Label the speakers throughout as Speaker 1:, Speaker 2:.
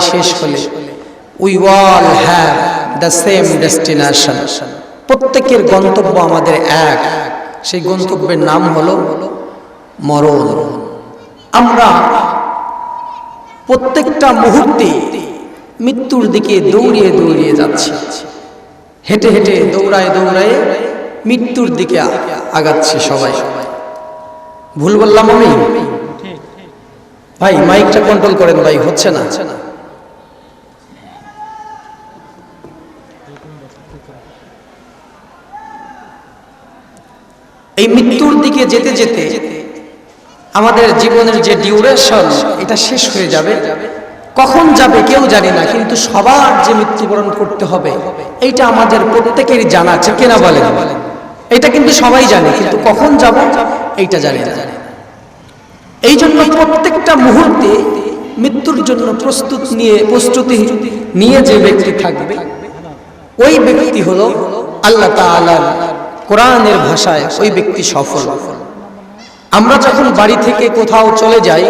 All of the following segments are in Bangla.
Speaker 1: শেষ হলে we all have the same destination, প্রত্যেকের গন্তব্য আমাদের এক, সেই গন্তব্যের নাম হলো মরণ। আমরা প্রত্যেকটা মুহূর্তে মৃত্যুর দিকে দৌড়িয়ে দৌড়িয়ে যাচ্ছি, হেঁটে হেঁটে দৌড়ায় দৌড়ায় মৃত্যুর দিকে আগাচ্ছি সবাই। ভুল বললাম আমি? ভাই মাইকটা কন্ট্রোল করেন ভাই, হচ্ছে না। এই মৃত্যুর দিকে যেতে যেতে আমাদের জীবনের যে ডিউরেশন, এটা শেষ হয়ে যাবে। কখন যাবে কেউ জানি না, কিন্তু সবার যে মৃত্যুবরণ করতে হবে এইটা আমাদের প্রত্যেকেরই জানা আছে, কেনা বলেন? এটা কিন্তু সবাই জানে, কিন্তু কখন যাব এইটা জানি না। এই জন্য প্রত্যেকটা মুহূর্তে মৃত্যুর জন্য প্রস্তুতি নিয়ে যে ব্যক্তি থাকবে, ওই ব্যক্তি হলো আল্লাহ তাআলার কোরআনের ভাষায় ওই ব্যক্তি সফল। আমরা যখন বাড়ি থেকে কোথাও চলে যাই,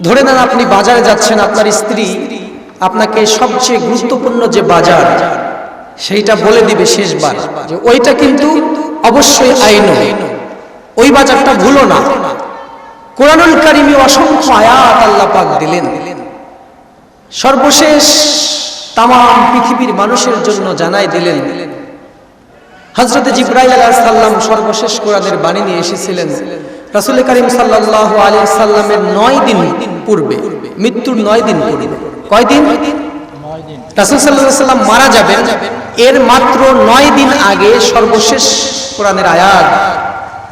Speaker 1: ধরে নেন আপনি বাজারে যাচ্ছেন, আপনার স্ত্রী আপনাকে সবচেয়ে গুরুত্বপূর্ণ যে বাজার সেইটা বলে দিবে শেষবার, যে ওইটা কিন্তু অবশ্যই আইন, ওই বাজারটা ভুলো না। কোরআনুল কারীমে অসংখ্য আয়াত আল্লাহ পাক দিলেন, সর্বশেষ তাম পৃথিবীর মানুষের জন্য জানাই দিলেন। হযরত জিবরাইল আলাইহিস সালাম সর্বশেষ কোরআনের বাণী নিয়ে এসেছিলেন রাসূল করিম সাল্লাল্লাহু আলাইহি সাল্লামের 9 দিন পূর্বে, মৃত্যুর 9 দিন পূর্বে। কয় দিন? 9 দিন। রাসূল সাল্লাল্লাহু আলাইহি সাল্লাম মারা যাবেন এর মাত্র 9 দিন আগে সর্বশেষ কোরআনের আয়াত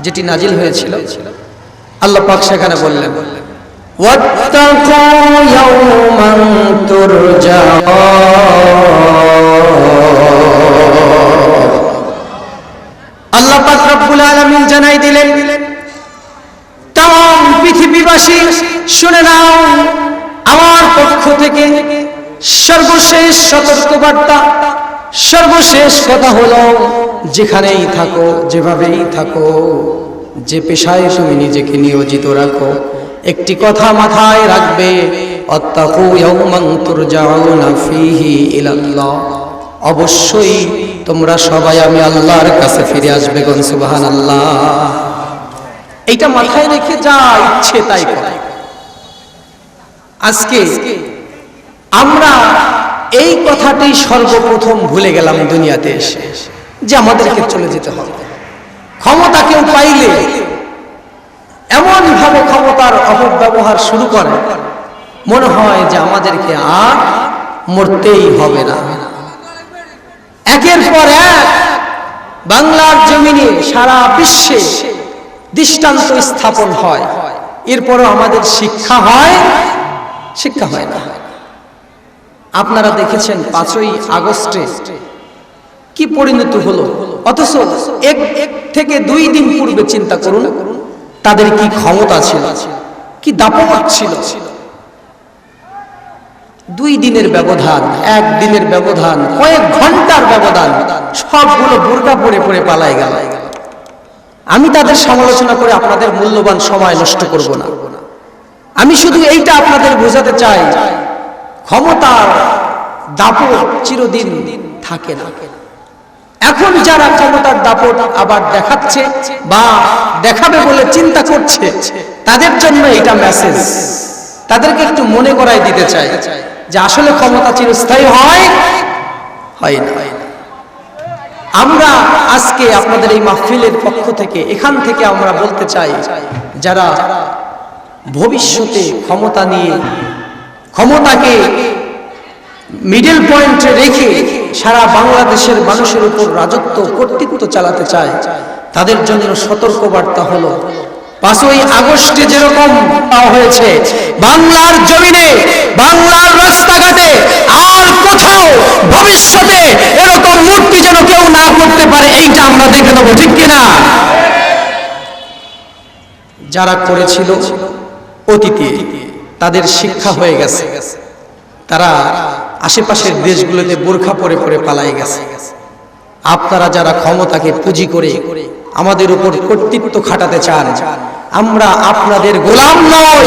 Speaker 1: যেটি নাজিল হয়েছিল, আল্লাহ পাক সেখানে বললেন, ওয়াত্তাকু ইয়াওমান তুরজাউন। আল্লাহ পাক রব্বুল আলামিন জানাই দিলেন, তাম পৃথিবীবাসী শুনে নাও, আমার পক্ষ থেকে সর্বশেষ সতর্কবার্তা, সর্বশেষ কথা হলো, যেখানেই থাকো, যেভাবেই থাকো, যে পেশায় তুমি নিজেকে নিয়োজিত রাখো, একটি কথা মাথায় রাখবে, আত্তাকু ইয়াওমান তুরজাউনা ফীহি ইলাল্লাহ। অবশ্যই তোমরা সবাই আমি আল্লাহর কাছে ফিরে আসবে। কোন সুবহানাল্লাহ। এইটা মাথায় রেখে যা ইচ্ছে তাই করো। আজকে আমরা এই কথাটি সর্বপ্রথম ভুলে গেলাম দুনিয়াতে এসে, যে আমাদেরকে চলে যেতে হবে। ক্ষমতা কেউ পাইলে এমন ভাবে ক্ষমতার অপব্যবহার শুরু করে, মনে হয় যে আমাদেরকে আর মরতেই হবে না। একের পর এক বাংলার জমিনে সারা বিশ্বে দৃষ্টান্ত স্থাপন হয়, এরপরও আমাদের শিক্ষা হয়? শিক্ষা হয় না। আপনারা দেখেছেন 5ই আগস্টে কি পরিণতি হলো, অথচ এক থেকে 2 দিন পূর্বে চিন্তা করুন তাদের কি ক্ষমতা ছিল, কি দাপট ছিল। 2 দিনের ব্যবধান, 1 দিনের ব্যবধান, কয়েক ঘন্টার ব্যবধান, সবগুলো বোরকা পরে পরে পালায় গেল। আমি তাদের সমালোচনা করে আপনাদের মূল্যবান সময় নষ্ট করব না। আমি শুধু এইটা আপনাদের বোঝাতে চাই, ক্ষমতার দাপট চিরদিন থাকে না। এখন যারা ক্ষমতার দাপট আবার দেখাচ্ছে বা দেখাবে বলে চিন্তা করছে, তাদের জন্য এটা মেসেজ। তাদেরকে একটু মনে করাই দিতে চাই যে আসলে ক্ষমতা চিরস্থায়ী হয় না। আমরা আজকে আপনাদের এই মাহফিলের পক্ষ থেকে, এখান থেকে আমরা বলতে চাই, যারা ভবিষ্যতে ক্ষমতা নিয়ে, ক্ষমতাকে মিডল পয়েন্টে রেখে সারা বাংলাদেশের মানুষের উপর রাজত্ব, কর্তৃত্ব চালাতে চায়, তাদের জন্য সতর্কবার্তা হলো, 5ই আগস্টে যেরকম হয়েছে বাংলার জমিনে, বাংলার রাস্তাঘাটে আর কোথাও ভবিষ্যতে এরকম মূর্তি যেন কেউ না করতে পারে, এইটা আমরা দেখে নেব, ঠিক কিনা? যারা করেছিল অতীতে, তাদের শিক্ষা হয়ে গেছে, তারা আশেপাশের দেশগুলোতে বোরখা পরে পরে পালায় গেছে। আপনারা যারা ক্ষমতাকে পুঁজি করে আমাদের উপর কর্তৃত্ব খাটাতে চান, আমরা আপনাদের গোলাম নই।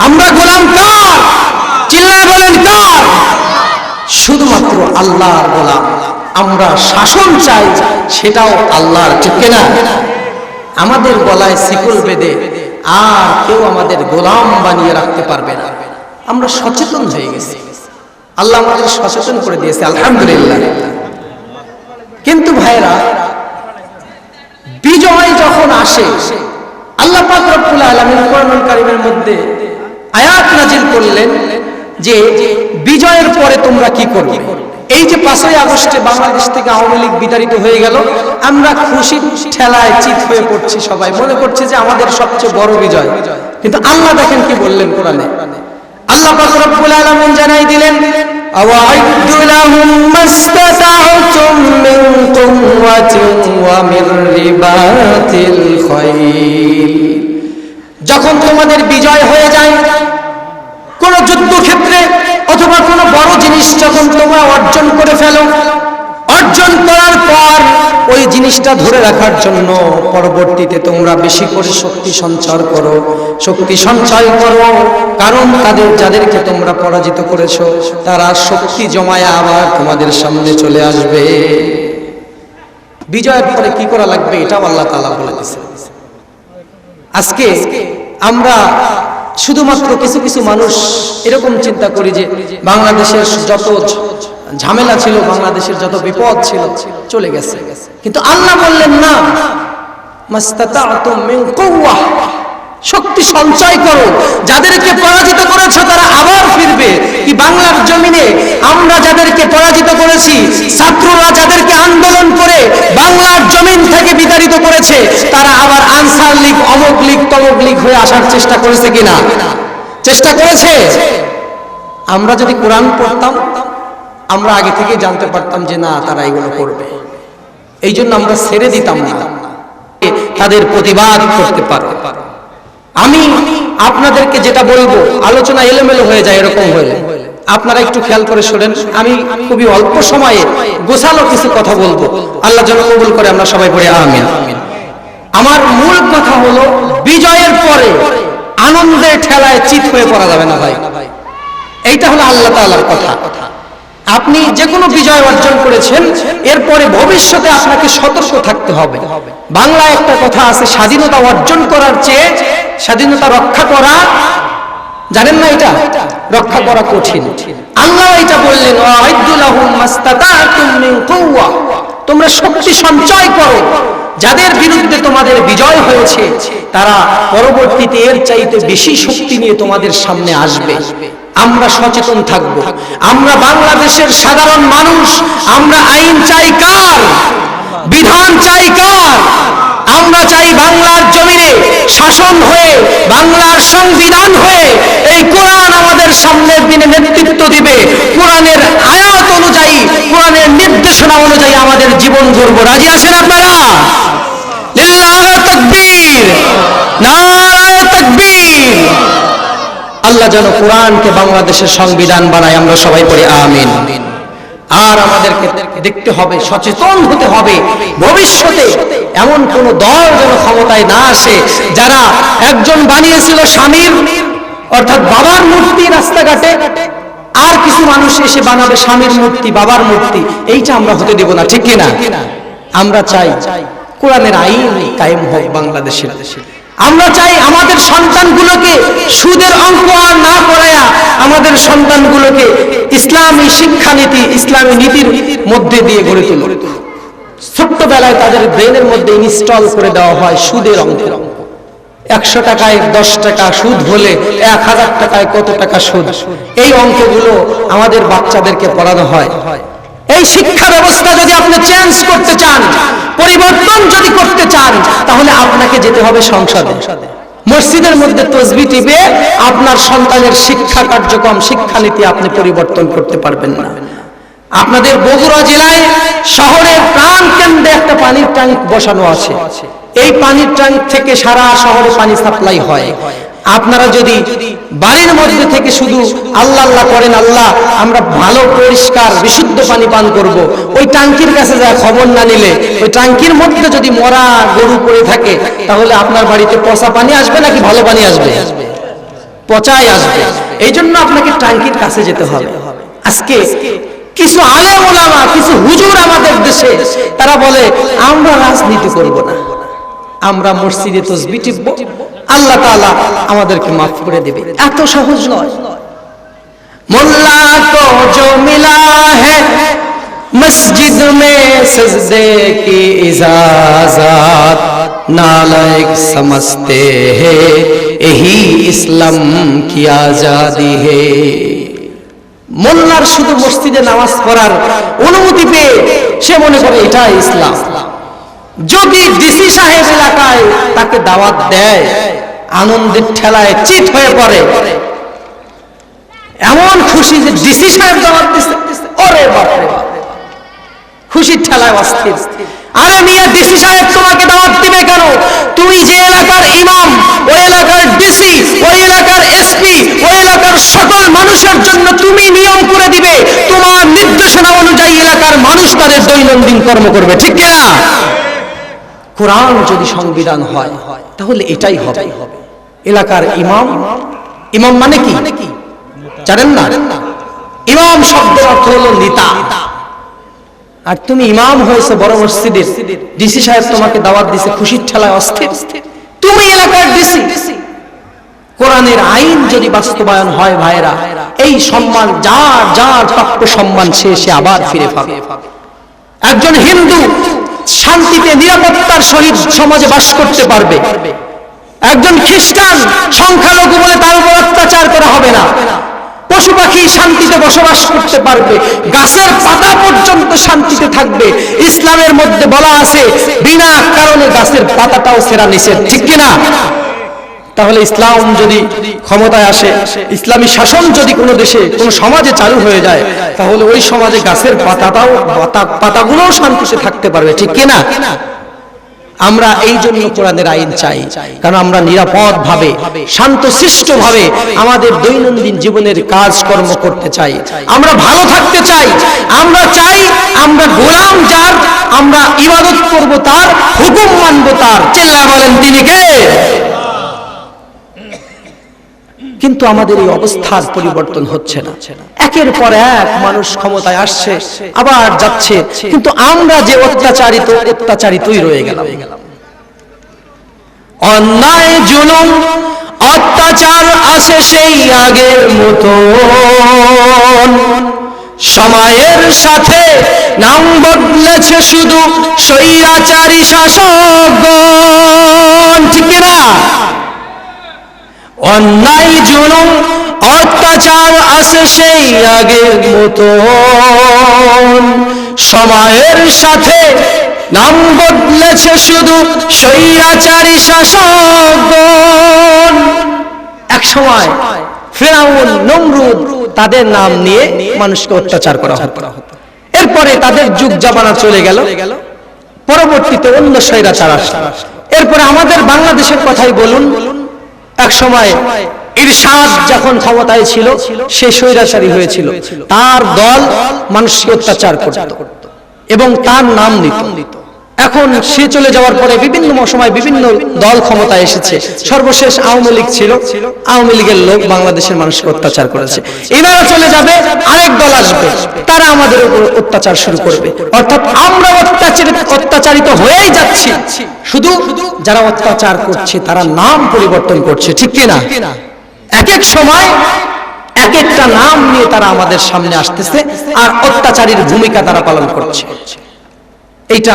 Speaker 1: আমরা গোলাম কার? আল্লাহর গোলাম, আমরা শাসন চাই সেটাও আল্লাহর, ঠিক কিনা? আমাদের গলায় শিকল বেঁধে আর কেউ আমাদের গোলাম বানিয়ে রাখতে পারবে না। আমরা সচেতন হয়ে গেছি, আল্লাহ আমাদের সচেতন করে দিয়েছে, আলহামদুলিল্লাহ। কিন্তু ভাইরা, বিজয় যখন আসে, আল্লাহ পাক রব্বুল আলামিন কোরআনুল কারীমের মধ্যে আয়াত নাজিল করলেন যে বিজয়ের পরে তোমরা কি করবে। এই যে 5ই আগস্টে বাংলাদেশ থেকে আওয়ামী লীগ বিতাড়িত হয়ে গেল, আমরা খুশি ঠেলায় চিত হয়ে পড়ছি, সবাই মনে করছে যে আমাদের সবচেয়ে বড় বিজয়। কিন্তু আল্লাহ দেখেন কি বললেন কোরআনে, আল্লাহ পাক রব্বুল আলামিন জানাই দিলেন, আওয়াইদু লাহুম মাসতাতা'তুম মিন কুওয়াতিন ওয়া মির রিবাতিল খাইল। যখন তোমাদের বিজয় হয়ে যায় কোন যুদ্ধক্ষেত্রে অথবা কোন বড় জিনিস যখন তোমরা অর্জন করে ফেলো, অর্জন করার পর ওই জিনিসটা ধরে রাখার জন্য পরবর্তীতে তোমরা বেশি করে শক্তি সঞ্চয় করো, কারণ যাদেরকে তোমরা পরাজিত করেছো তারা শক্তি জমায়া আবার তোমাদের সামনে চলে আসবে। বিজয়ের পরে কি করা লাগবে এটাও আল্লাহ তাআলা বলে দিয়েছেন। আজকে আমরা শুধুমাত্র কিছু কিছু মানুষ এরকম চিন্তা করি যে বাংলাদেশের যত ঝামেলা ছিল, বাংলাদেশের যত বিপদ ছিল চলে গেছে, কিন্তু আল্লাহ বললেন না, মাসতাতা'তুম মিন কুওয়া, শক্তি সঞ্চয় করো, যাদেরকে পরাজিত করেছো তারা আবার ফিরবে। কি বাংলার জমিনে আমরা যাদেরকে পরাজিত করেছি, ছাত্ররা যাদেরকে আন্দোলন করে বাংলার জমিন থেকে বিতাড়িত করেছে, তারা আবার আনসার লীগ, অমুক লীগ, তমুক লীগ হয়ে আসার চেষ্টা করেছে কিনা? চেষ্টা করেছে। আমরা যদি কোরআন পড়তাম আমরা আগে থেকে জানতে পারতাম যে না, তারা এগুলো করবে, এই জন্য আমরা ছেড়ে দিতাম না, তাদের প্রতিবাদ করতে পারো। আমি আপনাদেরকে যেটা বলবো, আলোচনা এলোমেলো হয়ে যায়, এরকম হলে আপনারা একটু খেয়াল করে শোনেন। আমি খুবই অল্প সময়ে গোছালো কিছু কথা বলবো, আল্লাহ যেন কবুল করে, আমরা সবাই পড়ে আমিন। আমার মূল কথা হলো, বিজয়ের পরে আনন্দের ঠেলায় চিত হয়ে পড়া যাবে না ভাই, এইটা হলো আল্লাহ তাআলার কথা। আপনি যে কোনো বিজয় অর্জন করেছেন, এরপরে ভবিষ্যতে আপনাকে সতর্ক থাকতে হবে। বাংলায় একটা কথা আছে, স্বাধীনতা অর্জন করার চেয়ে স্বাধীনতা রক্ষা করা, জানেন না এটা রক্ষা করা কঠিন। আল্লাহ এটা বললেন, ওয়াইদু লাহুম মাসতাতা'তুম মিন কুওয়া, তোমরা শক্তি সঞ্চয় করো, যাদের বিরুদ্ধে তোমাদের বিজয় হয়েছে তারা পরবর্তীতে এর চাইতে বেশি শক্তি নিয়ে তোমাদের সামনে আসবে। আমরা সচেতন থাকব। আমরা বাংলাদেশের সাধারণ মানুষ, আমরা আইন চাই কার? বিধান চাই কার? আমরা চাই বাংলার জমিনে শাসন হয়ে, বাংলার সংবিধান হয়ে এই কোরআন আমাদের সামনের দিনে নেতৃত্ব দিবে। কোরআনের আয়াত অনুযায়ী, কোরআনের নির্দেশনা অনুযায়ী আমাদের জীবন গড়ব। রাজি আছেন আপনারা? লিল্লাহি তাকবীর, নারায়ে তাকবীর। আল্লাহ যেন কোরআনকে বাংলাদেশের সংবিধান বানায়, আমরা সবাই পড়ি আমিন। আর আমাদেরকে দেখতে হবে, সচেতন হতে হবে, ভবিষ্যতে এমন কোন দল যেন ক্ষমতায় না আসে যারা একজন বানিয়েছিল স্বামীর অর্থাৎ বাবার মূর্তি রাস্তাঘাটে, আর কিছু মানুষ এসে বানাবে স্বামীর মূর্তি, বাবার মূর্তি। এইটা আমরা হতে দেব না, ঠিক কিনা? আমরা চাই কোরআনের আইন কায়েম হোক বাংলাদেশে। আমরা চাই আমাদের সন্তানগুলোকে সুদের অঙ্ক আর না পড়ায়া আমাদের সন্তানগুলোকে ইসলামী শিক্ষানীতি, ইসলামী নীতির মধ্যে দিয়ে গড়ে তুলুন। ছোট্টবেলায় তাদের ব্রেনের মধ্যে ইনস্টল করে দেওয়া হয় সুদের অঙ্ক। 100 টাকায় 10 টাকা সুদ হলে 1000 টাকায় কত টাকা সুদ, এই অঙ্কগুলো আমাদের বাচ্চাদেরকে পড়ানো হয়। এই শিক্ষা ব্যবস্থা যদি আপনি চেঞ্জ করতে চান, পরিবর্তন যদি করতে চান, তাহলে আপনাকে যেতে হবে সংসদে। মসজিদের মধ্যে তাসবিহ টিপে আপনার সন্তানের শিক্ষা কার্যক্রম, শিক্ষানীতি আপনি পরিবর্তন করতে পারবেন না। আপনাদের বগুড়া জেলায় শহরের প্রাণ কেন্দ্রে একটা পানির ট্যাঙ্ক বসানো আছে। এই পানির ট্যাঙ্ক থেকে সারা শহরে পানি সাপ্লাই হয়। আপনারা যদি বাড়ির মধ্যে থেকে শুধু আল্লাহ আল্লাহ করেন, আল্লাহ আমরা ভালো পরিষ্কার বিশুদ্ধ পানি পান করব, ওই ট্যাঙ্কির কাছে যা খবর না নিলে, ওই ট্যাঙ্কির মধ্যে যদি মরা গরু পড়ে থাকে, তাহলে আপনার বাড়িতে পচা পানি আসবে নাকি ভালো পানি আসবে? পচাই আসবে। এই জন্য আপনাকে ট্যাঙ্কির কাছে যেতে হবে। আজকে কিছু আলেম ওলামা, কিছু হুজুর আমাদের দেশে তারা বলে আমরা রাজনীতি করব না, আমরা মসজিদে তাসবিহ টিপব, আল্লাহ তাআলা আমাদেরকে মাফ করে দেবে। এত সহজ নয়। মোল্লা কো জো মিলা है मस्जिद में सजदे की इजाजत नालायक समझते हैं यही इस्लाम की आजादी है। মোল্লার শুধু মসজিদে নামাজ পড়ার অনুমতি পেয়ে সে মনে করে এটাই ইসলাম। যদি ডিসি সাহেব এলাকায় তাকে দাওয়াত দেয়, আনন্দের ঠেলায় চিত হয়ে পড়ে, এমন খুশি যে ডিসি সাহেব দাওয়াত দিচ্ছে, ওরে বাপ রে বাপ, খুশির ঠেলায় অস্থির। আরে মিয়া, ডিসি সাহেব তোমাকে দাওয়াত দিবে কেন? তুমি যে এলাকার ইমাম, ওই এলাকার ডিসি, ওই এলাকার এসপি, ওই এলাকার সকল মানুষের জন্য তুমি নিয়ম করে দিবে, তোমার নির্দেশনা অনুযায়ী এলাকার মানুষ তাদের দৈনন্দিন কর্ম করবে, ঠিক কিনা? কোরআন যদি সংবিধান হয় তাহলে এটাই হবে। এলাকার ইমাম, ইমাম মানে কি জানেন না? ইমাম শব্দের অর্থ হলো নেতা। আর তুমি ইমাম হয়েছে বড় মসজিদের, ডিসি সাহেব তোমাকে দাওয়াত দিয়েছে, খুশির ঠেলায় অস্থির। তুমি এলাকার ডিসি। কোরআনের আইন যদি বাস্তবায়ন হয় ভাইরা, এই সম্মান যার যার প্রাপ্য সম্মান সে আবার ফিরে পাবে। একজন হিন্দু শান্তিতে নিরাপত্তার সহিত সমাজে বাস করতে পারবে। একজন খ্রিস্টান সংখ্যালঘু বলে তার উপর অত্যাচার করা হবে না। পশু পাখি শান্তিতে বসবাস করতে পারবে, গাছের পাতা পর্যন্ত শান্তিতে থাকবে। ইসলামের মধ্যে বলা আছে বিনা কারণে গাছের পাতাটাও ছেঁড়া নিষেধ, ঠিক কিনা? তাহলে ইসলাম যদি ক্ষমতায় আসে, ইসলামী শাসন যদি কোনো দেশে কোনো সমাজে চালু হয়ে যায়, তাহলে ওই সমাজে গাছের পাতাগুলোও শান্তিতে থাকতে পারবে, ঠিক কিনা? আমরা এই জন্য কোরআনের আইন চাই, কারণ আমরা নিরাপদ ভাবে, শান্তশিষ্ট ভাবে আমাদের দৈনন্দিন জীবনের কাজকর্ম করতে চাই। আমরা ভালো থাকতে চাই। আমরা চাই আমরা গোলাম যার, আমরা ইবাদত করব তার, হুকুম মানব তার। চিল্লায়া বলেন তিনি কে? কিন্তু আমাদের এই অবস্থার পরিবর্তন হচ্ছে না। একের পর এক মানুষ ক্ষমতায় আসছে, আবার যাচ্ছে, কিন্তু আমরা যে অত্যাচারিতই রয়ে গেলাম। অন্যায় জুলুম অত্যাচার আসে সেই আগের মতো, সময়ের সাথে নাম বদলেছে শুধু স্বৈরাচারী শাসকগণ, ঠিক না? অন্যায় জুলুম অত্যাচার আসে সেই আগের মতো, সময়ের সাথে নাম বদলেছে শুধু স্বৈরাচারী শাসকগণ। এক সময় ফিরআউন, নমরুদ, তাদের নাম নিয়ে মানুষকে অত্যাচার করা হতো। এরপরে তাদের যুগ জামানা চলে গেল, পরবর্তীতে অন্য স্বৈরাচার আসলো। এরপরে আমাদের বাংলাদেশের কথাই বলুন, এক সময় ইরশাদ যখন ক্ষমতায় ছিল সে স্বৈরাচারী হয়েছিল, তার দল মানুষকে অত্যাচার করত এবং তার নাম নিত। এখন সে চলে যাওয়ার পরে বিভিন্ন সময় বিভিন্ন দল ক্ষমতায় এসেছে। সর্বশেষ আওয়ামী লীগ ছিল, আওয়ামী লীগের লোক বাংলাদেশের মানুষকে অত্যাচার করেছে। এনারা চলে যাবে, আরেক দল আসবে, তারা আমাদের উপর অত্যাচার শুরু করবে। অর্থাৎ আমরা অত্যাচারিত হয়েই যাচ্ছি, শুধু যারা অত্যাচার করছে তারা নাম পরিবর্তন করছে, ঠিক কিনা? এক এক সময় এক একটা নাম নিয়ে তারা আমাদের সামনে আসতেছে আর অত্যাচারীর ভূমিকা তারা পালন করছে। এইটা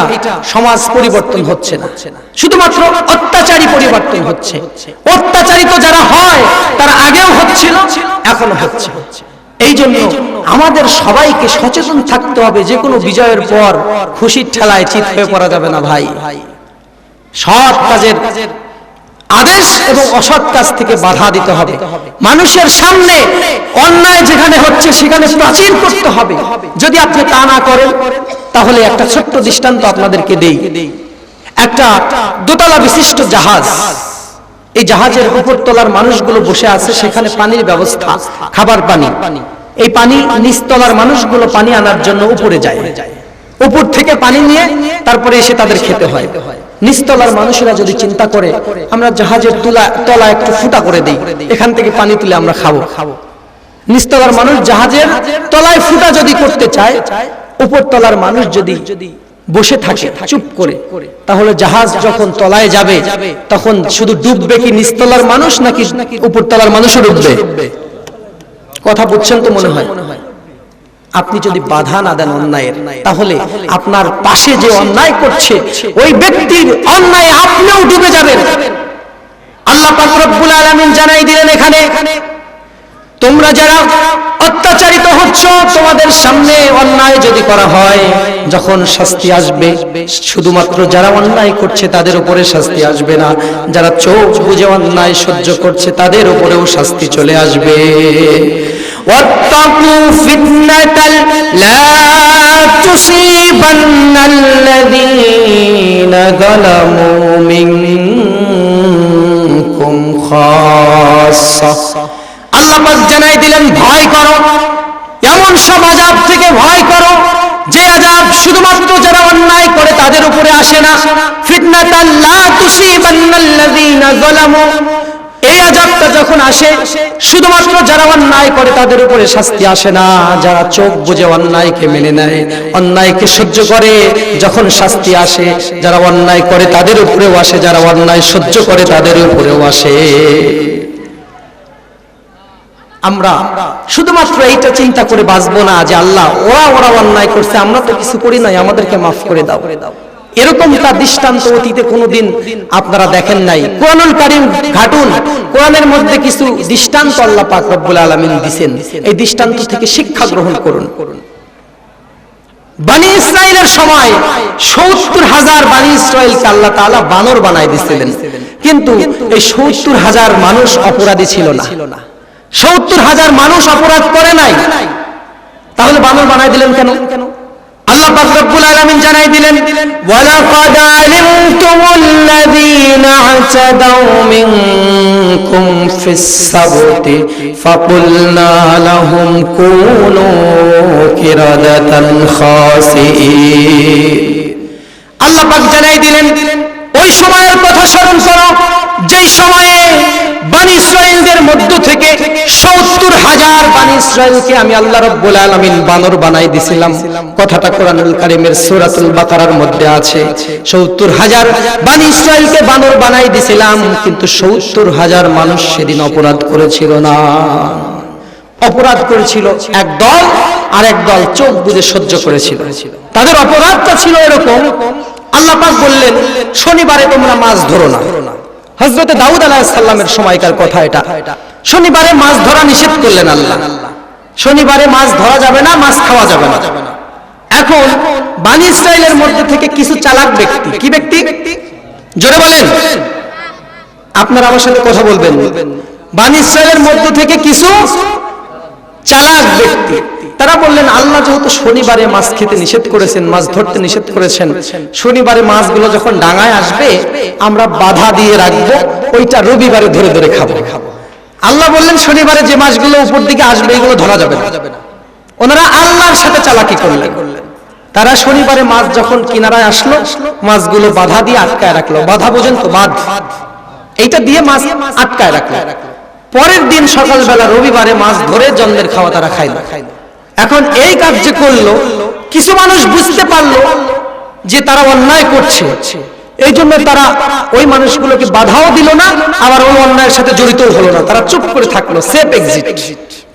Speaker 1: সমাজ পরিবর্তন হচ্ছে না, শুধুমাত্র অত্যাচারী পরিবর্তন হচ্ছে। অত্যাচারিত যারা হয় তারা আগেও হচ্ছিল, এখনো হচ্ছে। এই জন্য আমাদের সবাইকে সচেতন থাকতে হবে, যে কোনো বিজয়ের পর খুশির ঠেলায় চিত হয়ে পড়া যাবে না ভাই। সৎ কাজের আদেশ এবং অসৎ কাজ থেকে বাধা দিতে হবে। মানুষের সামনে অন্যায় যেখানে হচ্ছে সেখানে প্রাচীর করতে হবে। যদি আপনি তা না করেন, তাহলে একটা ছোট্ট দৃষ্টান্ত আপনাদেরকে দেই। একটা দোতলা বিশিষ্ট জাহাজ, এই জাহাজের উপর তলার মানুষগুলো বসে আছে, সেখানে পানির ব্যবস্থা, খাবার পানি। এই পানি নিচতলার মানুষগুলো পানি আনার জন্য উপরে যায়, উপর থেকে পানি নিয়ে তারপরে এসে তাদের খেতে হয়। নিচতলার মানুষেরা যদি চিন্তা করে আমরা জাহাজের তলা একটু ফুটা করে দিই, এখান থেকে পানি তুলে আমরা খাবো, নিচতলার মানুষ জাহাজের তলায় ফুটা যদি করতে চায়, উপর তলার মানুষ যদি বসে থাকে চুপ করে, তাহলে জাহাজ যখন তলায় যাবে তখন শুধু ডুববে কি নিচতলার মানুষ নাকি উপর তলার মানুষও ডুববে? কথা বুঝছেন তো মনে হয়। আপনি যদি বাধা না দেন অন্যায়ের, তাহলে আপনার পাশে যে অন্যায় করছে ওই ব্যক্তির অন্যায় আপনিও ডুবে যাবেন। আল্লাহ পাক রব্বুল আলামিন জানাই দিলেন এখানে, তোমরা যারা অত্যাচারিত হচ্ছ, তোমাদের সামনে অন্যায় যদি করা হয়, যখন শাস্তি আসবে শুধুমাত্র যারা অন্যায় করছে তাদের উপরে শাস্তি আসবে না, যারা চোখ বুজে অন্যায় সহ্য করছে তাদের উপরেও শাস্তি চলে আসবে। ওয়াত্তাকু ফিতনাতাল লা তুসিবান্নাল্লাযীনা যালামু মিনকুম খাসসা। আল্লাহ পাক জানাই দিলেন, ভয় করো, এমন সব আযাব থেকে ভয় করো যে আযাব শুধুমাত্র যারা অন্যায় করে তাদের উপরে আসে না। ফিতনাতাল লা তুসিবান্নাল্লাযীনা যালামু, এই আযাবটা যখন আসে শুধুমাত্র যারা অন্যায় করে তাদের উপরে শাস্তি আসে না, যারা চোখ বুজে অন্যায়কে মেনে নেয়, অন্যায়কে সহ্য করে, যখন শাস্তি আসে যারা অন্যায় করে তাদের উপরেও আসে, যারা অন্যায় সহ্য করে তাদের উপরেও আসে। আমরা শুধুমাত্র এইটা চিন্তা করে বাঁচবো না যে আল্লাহ ওরা অন্যায় করছে, আমরা তো কিছু করি নাই, আমাদেরকে মাফ করে দাও। এরকম তার দৃষ্টান্ত অতীতে কোনোদিন আপনারা দেখেন নাই। কোরআনুল কারীম ঘাটুন, কোরআনের মধ্যে কিছু দৃষ্টান্ত আল্লাহ পাক রব্বুল আলামিন দিবেন, এই দৃষ্টান্ত থেকে শিক্ষা গ্রহণ করুন। বনি ইসরাইলের সময় ৭০,০০০ বনি ইসরাইলকে আল্লাহ তাআলা বানর বানায় দিয়েছিলেন, কিন্তু এই ৭০,০০০ মানুষ অপরাধী ছিল না। ৭০,০০০ মানুষ অপরাধ করে নাই, তাহলে বানর বানায় দিলেন কেন? আল্লাহ পাক রব্বুল আলামিন জানাই দিলেন, ওয়ালাকাদ আলিমতুমুল্লাযীনা আ'তাদাউ মিনকুম ফিস সাবতি ফাকুলনা লাহুম কুনু কিরাদাতান খাসিঈন। আল্লাহ পাক জানাই দিলেন, ওই সময়ের কথা স্মরণ করো যেই সময়ে বনি ইসরাইলদের মধ্য থেকে ৭০,০০০ বনি ইসরাইলকে আমি আল্লাহ রাব্বুল আলামিন বানর বানাই দিয়েছিলাম। কথাটা কোরআনুল কারীমের সূরাতুল বাকারার মধ্যে আছে। ৭০,০০০ বনি ইসরাইলকে বানর বানাই দিয়েছিলাম, কিন্তু ৭০,০০০ মানুষ সেদিন অপরাধ করেছিল না। অপরাধ করেছিল এক দল, আর এক দল চোখ বুজে সহ্য করেছিল। তাদের অপরাধটা ছিল এরকম, আল্লাহ পাক বললেন শনিবারে তোমরা মাছ ধরো না। হযরত দাউদ আলাইহিস সালামের সময়কার কথা এটা। শনিবারে মাছ ধরা নিষেধ করলেন আল্লাহ। শনিবারে মাছ ধরা যাবে না, মাছ খাওয়া যাবে না। এখন বনি ইসরাইলের মধ্যে থেকে কিছু চালাক ব্যক্তি, কি ব্যক্তি জোরে বলেন, আপনারা আমার সাথে কথা বলবেন। বনি ইসরাইলের মধ্যে থেকে কিছু চালাক ব্যক্তি, তারা বললেন আল্লাহ যেহেতু শনিবারে মাছ খেতে নিষেধ করেছেন, মাছ ধরতে নিষেধ করেছেন, শনিবারে মাছগুলো যখন ডাঙায় আসবে আমরা বাধা দিয়ে রাখবো, ওইটা রবিবারে ধরে ধরে খাবো। আল্লাহ বললেন শনিবারে যে মাছগুলো উপর দিকে আসবে এগুলো ধরা যাবে না। ওনারা আল্লাহর সাথে চালাকি করলেন। তারা শনিবারে মাছ যখন কিনারায় আসলো, মাছগুলো বাধা দিয়ে আটকায় রাখলো। বাধা বোঝেন তো, বাঁধ, এইটা দিয়ে মাছ আটকায় রাখলো। পরের দিন সকালবেলা রবিবারে মাছ ধরে জন্মের খাওয়া তারা খাইল। এখন এই কাজ যে করলো, কিছু মানুষ বুঝতে পারলো যে তারা অন্যায় করছে, এই জন্য তারা ওই মানুষগুলোকে বাধাও দিল না, আবার ওই অন্যায়ের সাথে জড়িতও হলো না। তারা চুপ করে থাকলো, সেফ এক্সিট,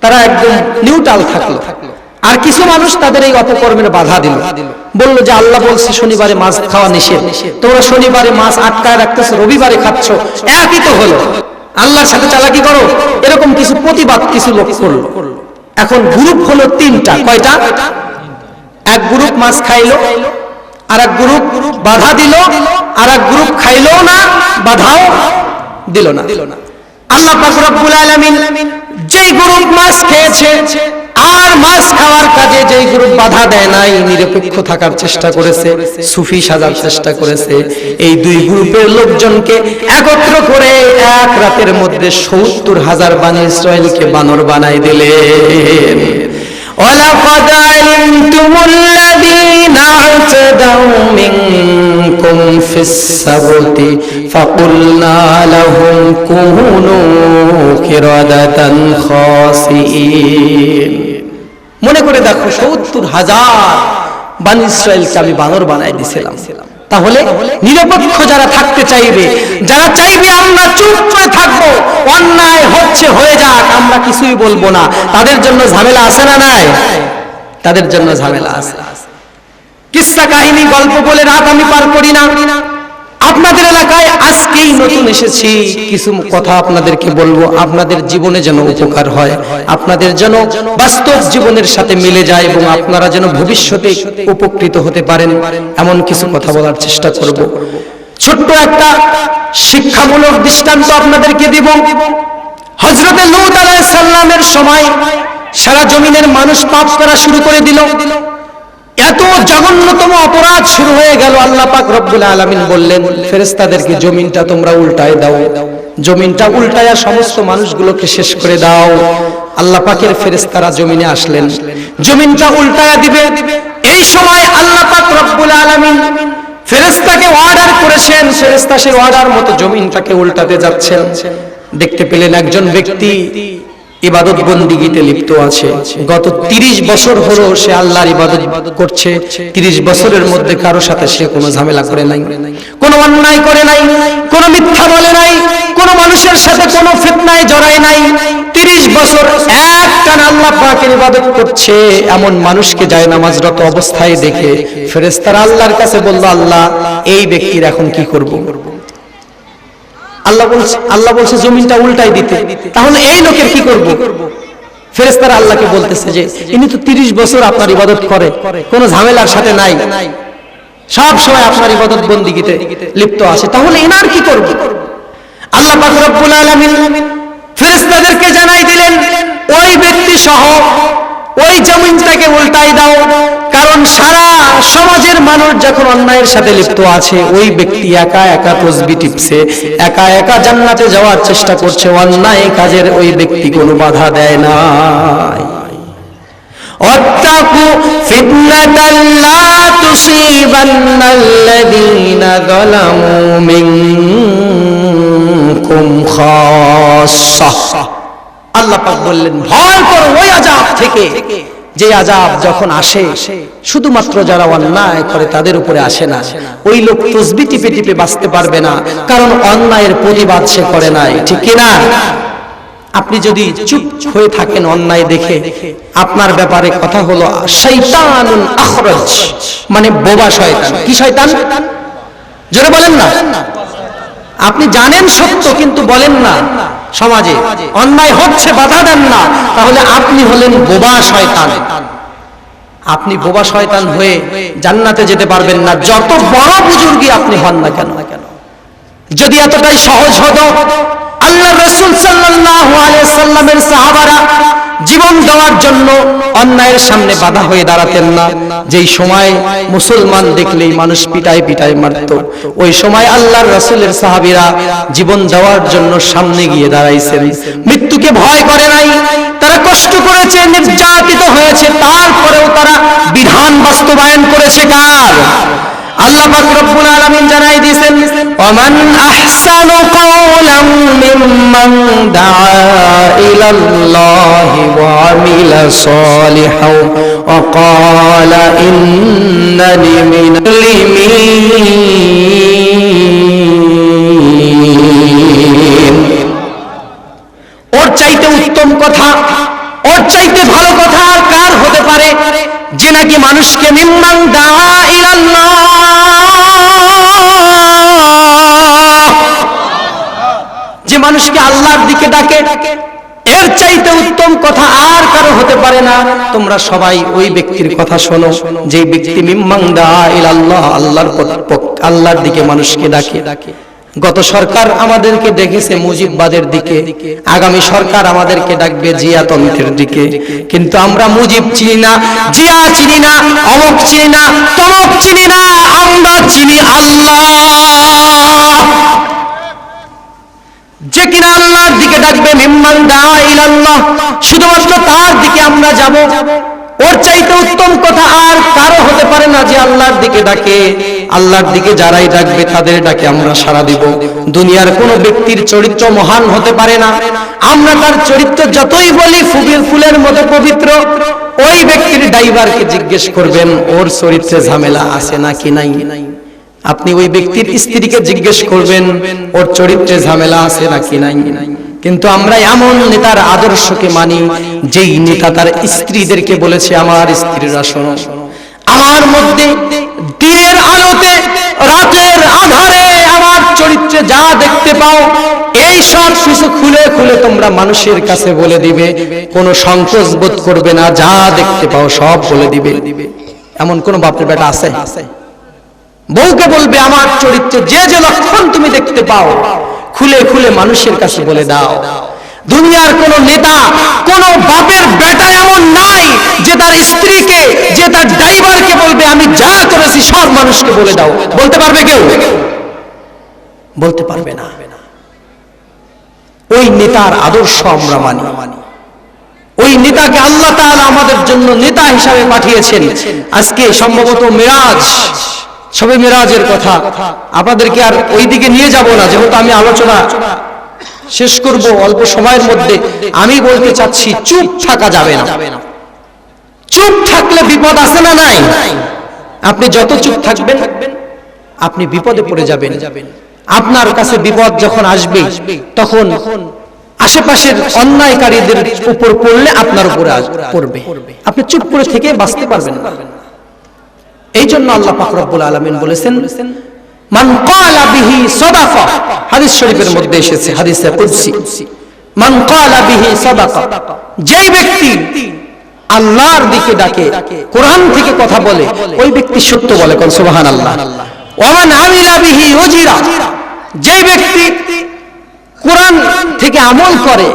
Speaker 1: তারা একদম নিউট্রাল থাকলো। আর কিছু মানুষ তাদের এই অপকর্মের বাধা দিল, বললো যে আল্লাহ বলছে শনিবারে মাছ খাওয়া নিষেধ, তোমরা শনিবারে মাছ আটকায় রাখতেছো, রবিবারে খাচ্ছ, একই তো হলো, আল্লাহর সাথে চালাকি করো। এরকম কিছু প্রতিবাদ কিছু লোক করলো। এখন গ্রুপ হলো তিনটা। কয়টা? এক গ্রুপ মাছ খাইলো, আর এক গ্রুপ বাধা দিল, আর এক গ্রুপ খাইলো না, বাধাও দিল না। আল্লাহ পাক রব্বুল আলামিন যেই গ্রুপ মাছ খেয়েছে আর মাছ খাওয়ার কাজে যেই গ্রুপ বাধা দেয় নাই, নিরপেক্ষ থাকার চেষ্টা করেছে, সুফি সাজার চেষ্টা করেছে, এই দুই গ্রুপের লোকজনকে একত্র করে এক রাতের মধ্যে ৭০,০০০ বনি ইসরাইলকে বানর বানাই দিলেন। ওয়ালাকাদ আলিমতুমুল্লাযীনা اعتدوا منكم في السبت فقلنا لهم كونوا قردة خاسئين। মনে করে দেখো ৭০,০০০ বনি ইসরাইলকে আমি বানর বানাই দিয়েছিলাম। তাহলে নিরপেক্ষ যারা থাকতে চাইবে, যারা চাইবে আমরা চুপ করে থাকবো, অন্যায় হচ্ছে হয়ে যাক, আমরা কিছুই বলবো না, তাদের জন্য ঝামেলা আছে না নাই? তাদের জন্য ঝামেলা আছে। কিসসা কাহিনী গল্প বলে রাত আমি পার করি না। আপনাদের এলাকায় আজকেই নতুন এসেছি, কিছু কথা আপনাদেরকে বলবো, আপনাদের জীবনে যেন উপকার হয়, আপনাদের যেন বাস্তব জীবনের সাথে মিলে যায় এবং আপনারা যেন ভবিষ্যতে উপকৃত হতে পারেন, এমন কিছু কথা বলার চেষ্টা করব। ছোট্ট একটা শিক্ষামূলক দৃষ্টান্ত আপনাদেরকে দিব। হযরতে লূত আলাইহিস সালামের সময় সারা জমিনের মানুষ পাপ করা শুরু করে দিল। এত জঘন্যতম অপরাধ শুরু হয়ে গেল। আল্লাহ পাক রব্বুল আলামিন বললেন ফেরেশতাদেরকে, জমিনটা তোমরা উল্টায় দাও, জমিনটা উল্টায়া সমস্ত মানুষগুলোকে শেষ করে দাও। আল্লাহ পাকের ফেরেশতারা জমিনে আসলেন, জমিনটা উল্টায়া দিবে। এই সময় আল্লাহ পাক রব্বুল আলামিন ফেরেশতাকে অর্ডার করেছেন, ফেরেশতা সেই অর্ডার মতো জমিনটাকে উল্টাতে যাচ্ছেন। দেখতে পেলেন একজন ব্যক্তি ইবাদত বন্দিগিতে লিপ্ত আছে। গত ৩০ বছর হলো সে আল্লাহর ইবাদত করছে। ৩০ বছরের মধ্যে কারো সাথে সে কোনো ঝামেলা করে নাই, কোনো অন্যায় করে নাই, কোনো মিথ্যা বলে নাই, কোনো মানুষের সাথে কোনো ফিতনায় জড়ায় নাই। ৩০ বছর একটানা আল্লাহ পাকের ইবাদত করছে। এমন মানুষকে যায় নামাজরত অবস্থায় দেখে ফেরেশতারা আল্লাহর কাছে বলল, আল্লাহ এই ব্যক্তির এখন কি করব? আল্লাহ বলছে জমিনটা উল্টাই দিতে, তাহলে এই লোকের কি করব? ফেরেশতারা আল্লাহকে বলতেছে যে ইনি তো ৩০ বছর আপনার ইবাদত করে, কোনো ঝামেলার সাথে নাই, সব সময় আপনার ইবাদত বন্দিগিতে লিপ্ত আছে, তাহলে এনার কি করব? আল্লাহ পাক রব্বুল আলামিন ফেরেশতাদেরকে জানাই দিলেন, ওই ব্যক্তি সহ ওই জমিনটাকে উল্টাই দাও। কারণ সারা সমাজের মানুষ যখন অন্যায়ের সাথে লিপ্ত আছে, ওই ব্যক্তি একা একা তাসবিহ টিপছে, একা একা জান্নাতে যাওয়ার চেষ্টা করছে, অন্যায় কাজের ওই ব্যক্তি কোনো বাধা দেয় না। ওয়াত্তাকু ফিতনাতাল লা তুসিবান্নাল্লাযীনা যালামু মিনকুম খাসসা। আল্লাহ পাক বললেন, ভয় করো ওই আযাব থেকে, যে আযাব যখন আসে শুধুমাত্র যারা অন্যায় করে তাদের উপরে আসে না। ওই লোক তাসবিহ টিপে টিপে বাঁচতে পারবে না, কারণ অন্যায়ের প্রতিবাদ সে করে নাই, ঠিক কি না? আপনি যদি চুপ হয়ে থাকেন অন্যায় দেখে, আপনার ব্যাপারে কথা হলো শাইতানুন আখরাজ, মানে বোবা শয়তান। কি শয়তান? জোরে বলেন না। আপনি জানেন সত্য কিন্তু বলেন না, সমাজে অন্যায় হচ্ছে বাধা দেন না, তাহলে আপনি হলেন বোবা শয়তান। আপনি বোবা শয়তান হয়ে জান্নাতে যেতে পারবেন না, যত বড় বুজুর্গই আপনি হন না কেন। যদি এতটাই সহজ হতো, আল্লাহ রাসূল সাল্লাল্লাহু আলাইহি সাল্লামের সাহাবারা জীবন দেওয়ার জন্য অন্যায়ের সামনে বাধা হয়ে দাঁড়াতেন না। যেই সময় মুসলমান দেখলেই মানুষ পিটায় পিটায় মারত, ওই সময় আল্লাহর রাসূলের সাহাবীরা জীবন দেওয়ার জন্য সামনে গিয়ে দাঁড়াইছেন। মৃত্যুকে ভয় করে নাই, তারা কষ্ট করেছে, নির্যাতিত হয়েছে, তারপরেও তারা বিধান বাস্তবায়ন করেছে কার? আল্লাহ পাক রব্বুল আলামিন জানাই দিয়েছেন, ওমান আহসানু কাওলাম মিম্মান দাআ ইলাল্লাহি ওয়া আমিলা সালিহান ওয়া ক্বালা ইন্নানি মিনাল মুসলিমিন। ওর চাইতে উত্তম কথা, ওর চাইতে ভালো কথা আর কার হতে পারে, যে নাকি মানুষকে মিম্মান দাআ ইলাল্লাহ, যে মানুষকে আল্লাহর দিকে ডাকে, এর চাইতে উত্তম কথা আর কারো হতে পারে না। তোমরা সবাই ওই ব্যক্তির কথা শোনো, যে ব্যক্তি মিম্মান দাআ ইলাল্লাহ, আল্লাহর দিকে মানুষকে ডাকে। গত সরকার আমাদেরকে দেখেছে মুজিববাদের দিকে, আগামী সরকার আমাদেরকে ডাকবে জিয়াতন্ত্রের দিকে। কিন্তু আমরা মুজিব চিনি না, জিয়া চিনি না, অমুক চিনি না, তমুক চিনি না, আমরা চিনি আল্লাহ, যে কিনা আল্লাহর দিকে ডাকবে। মিম্মান দাআ ইলাল্লাহ, শুধুমাত্র তার দিকে আমরা যাব। ওর চাইতে উত্তম কথা আর কারো হতে পারে না যে আল্লাহর দিকে ডাকে। আল্লাহর দিকে যারাই ডাকবে তাদের ডাকে আমরা সাড়া দিব। দুনিয়ার কোন ব্যক্তির চরিত্র মহান হতে পারে না, আমরা তার চরিত্র যতই বলি ফুলের মতো পবিত্র, ওই ব্যক্তির ড্রাইভারকে জিজ্ঞেস করবেন ওর চরিত্রে ঝামেলা আছে নাকি নাই। আপনি ওই ব্যক্তির স্ত্রীকে জিজ্ঞেস করবেন ওর চরিত্রে ঝামেলা আছে নাকি নাই। কিন্তু আমরা এমন নেতার আদর্শকে মানি যেই নেতা তার স্ত্রীদেরকে বলেছে, আমার স্ত্রীরা শোনো, আমার মধ্যে দিনের আলোতে রাতের আধারে আমার চরিত্রে যা দেখতে পাও এই সব কিছু খুলে খুলে তোমরা মানুষের কাছে বলে দিবে, কোনো সংকোচ বোধ করবে না, যা দেখতে পাও সব বলে দিবে। এমন কোন বাপের বেটা আছে? বউকে বলবে আমার চরিত্রে যে যে লক্ষণ তুমি দেখতে পাও খুলে খুলে মানুষের কাছে বলে দাও। দুনিয়ার কোন নেতা, কোন বাপের বেটা এমন নাই যে তার স্ত্রীকে, যে তার ড্রাইভারকে বলবে আমি যা করেছি সব মানুষকে বলে দাও। বলতে পারবে কেউ? বলতে পারবে না। ওই নেতার আদর্শ আমরা মানি। ওই নেতাকে আল্লাহ তাআলা আমাদের জন্য নেতা হিসাবে পাঠিয়েছেন। আজকে সম্ভবত মেরাজ, সবে মেরাজের কথা, আপনাদেরকে আর ওই দিকে নিয়ে যাব না, যেহেতু আমি আলোচনা শেষ করব অল্প সময়ের মধ্যে। আমি বলতে চাচ্ছি চুপ থাকা যাবে না। চুপ থাকলে বিপদ আছে না নাই? আপনি যত চুপ থাকবেন আপনি বিপদে পড়ে যাবেন। আপনার কাছে বিপদ যখন আসবে তখন আশেপাশের অন্যায়কারীদের উপর পড়লে আপনার উপরে পড়বে। আপনি চুপ করে থেকে বাঁচতে পারবেন না। এই জন্য আল্লাহ পাক রব্বুল আলামিন বলেছেন, মান ক্বালা বিহি সাদাকা, হাদিস শরীফের মধ্যে এসেছে, হাদিসে কুদসি, মান ক্বালা বিহি সাদাকা, যেই ব্যক্তি আল্লাহর দিকে ডাকে, কোরআন থেকে কথা বলে, ওই ব্যক্তি সত্য বলে। কোন সুবহানাল্লাহ। ওয়া মান আমিলা বিহি উজিরা, যেই ব্যক্তি কোরআন থেকে আমল করে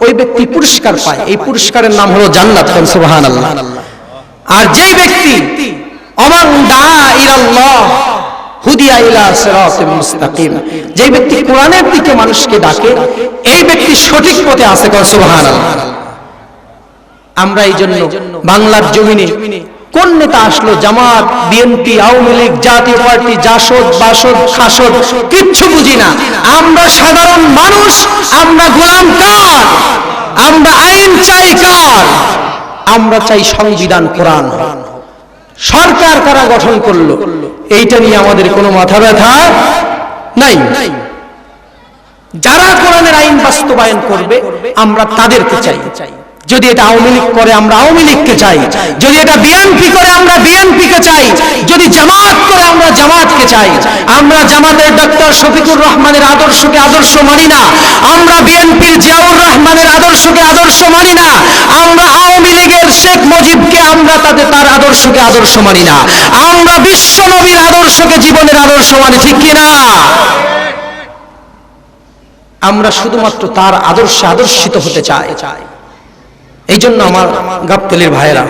Speaker 1: ওই ব্যক্তি পুরস্কার পায়। এই পুরস্কারের নাম হলো জান্নাত। কোন সুবহানাল্লাহ। আর যেই ব্যক্তি আমান দা ইলাল্লাহ হুদিয়া ইলা সিরাতিল মুস্তাকিম, যেই ব্যক্তি কোরআনের দিকে মানুষকে ডাকে এই ব্যক্তি সঠিক পথে আছে। কোন সুবহানাল্লাহ। আমরা এই জন্য বাংলার জমিনে কোন নেতা আসলো, জামাত, বিএনপি, আওয়ামী লীগ, জাতীয় পার্টি, জাসদ, বাসদ, খাসদ, কিচ্ছু বুঝি না। আমরা সাধারণ মানুষ, আমরা গোলাম কার? আমরা আইন চাই কার? আমরা চাই সংবিধান কোরআন। সরকার কারা গঠন করলো এইটা নিয়ে আমাদের কোনো মাথা ব্যথা নাই। যারা কোরআনের আইন বাস্তবায়ন করবে আমরা তাদেরকে চাই। যদি এটা আওয়ামী লীগ করে আমরা আওয়ামী লীগকে চাই, যদি এটা বিএনপি করে আমরা বিএনপিকে চাই, যদি জামাত করে আমরা জামাতকে চাই। আমরা জামাতের ডক্টর শফিকুর রহমানের আদর্শকে আদর্শ মানি না, আমরা বিএনপির জিয়াউর রহমানের আদর্শকে আদর্শ মানি না, আমরা আওয়ামী লীগের শেখ মুজিবকে আমরা তার আদর্শকে আদর্শ মানি না, আমরা বিশ্ব নবীর আদর্শকে জীবনের আদর্শ মানি। ঠিক কিনা? আমরা শুধুমাত্র তার আদর্শে আদর্শিত হতে চাই। এই জন্য আমার গাবতলীর ভাইয়েরা,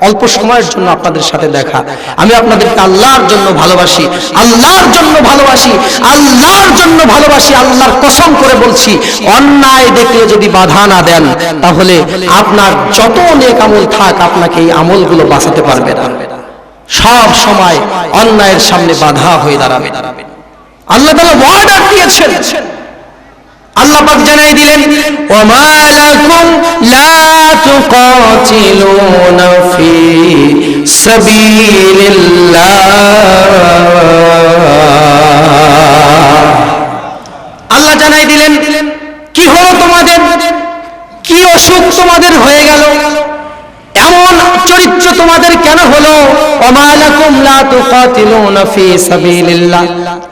Speaker 1: অল্প সময়ের জন্য আপনাদের সাথে দেখা, আমি আপনাদেরকে আল্লাহর জন্য ভালোবাসি, আল্লাহর জন্য ভালোবাসি, আল্লাহর জন্য ভালোবাসি। আল্লাহর কসম করে বলছি, অন্যায় দেখলে যদি বাধা না দেন তাহলে আপনার যত নেক আমল থাক আপনাকে এই আমলগুলো বাঁচাতে পারবে না। সব সময় অন্যায়ের সামনে বাধা হয়ে দাঁড়াবে। আল্লাহ তাআলা ওয়াদা দিয়েছেন। আল্লাহ পাক জানাই দিলেন, ওয়া মা লাকুম লা তুকাতিলুনা ফি সাবিলিল্লাহ। আল্লাহ জানাই দিলেন কি হলো তোমাদের, কি অসুখ তোমাদের হয়ে গেল, এমন চরিত্র তোমাদের কেন হলো? ওয়া মা লাকুম লা তুকাতিলুনা ফি সাবিলিল্লাহ,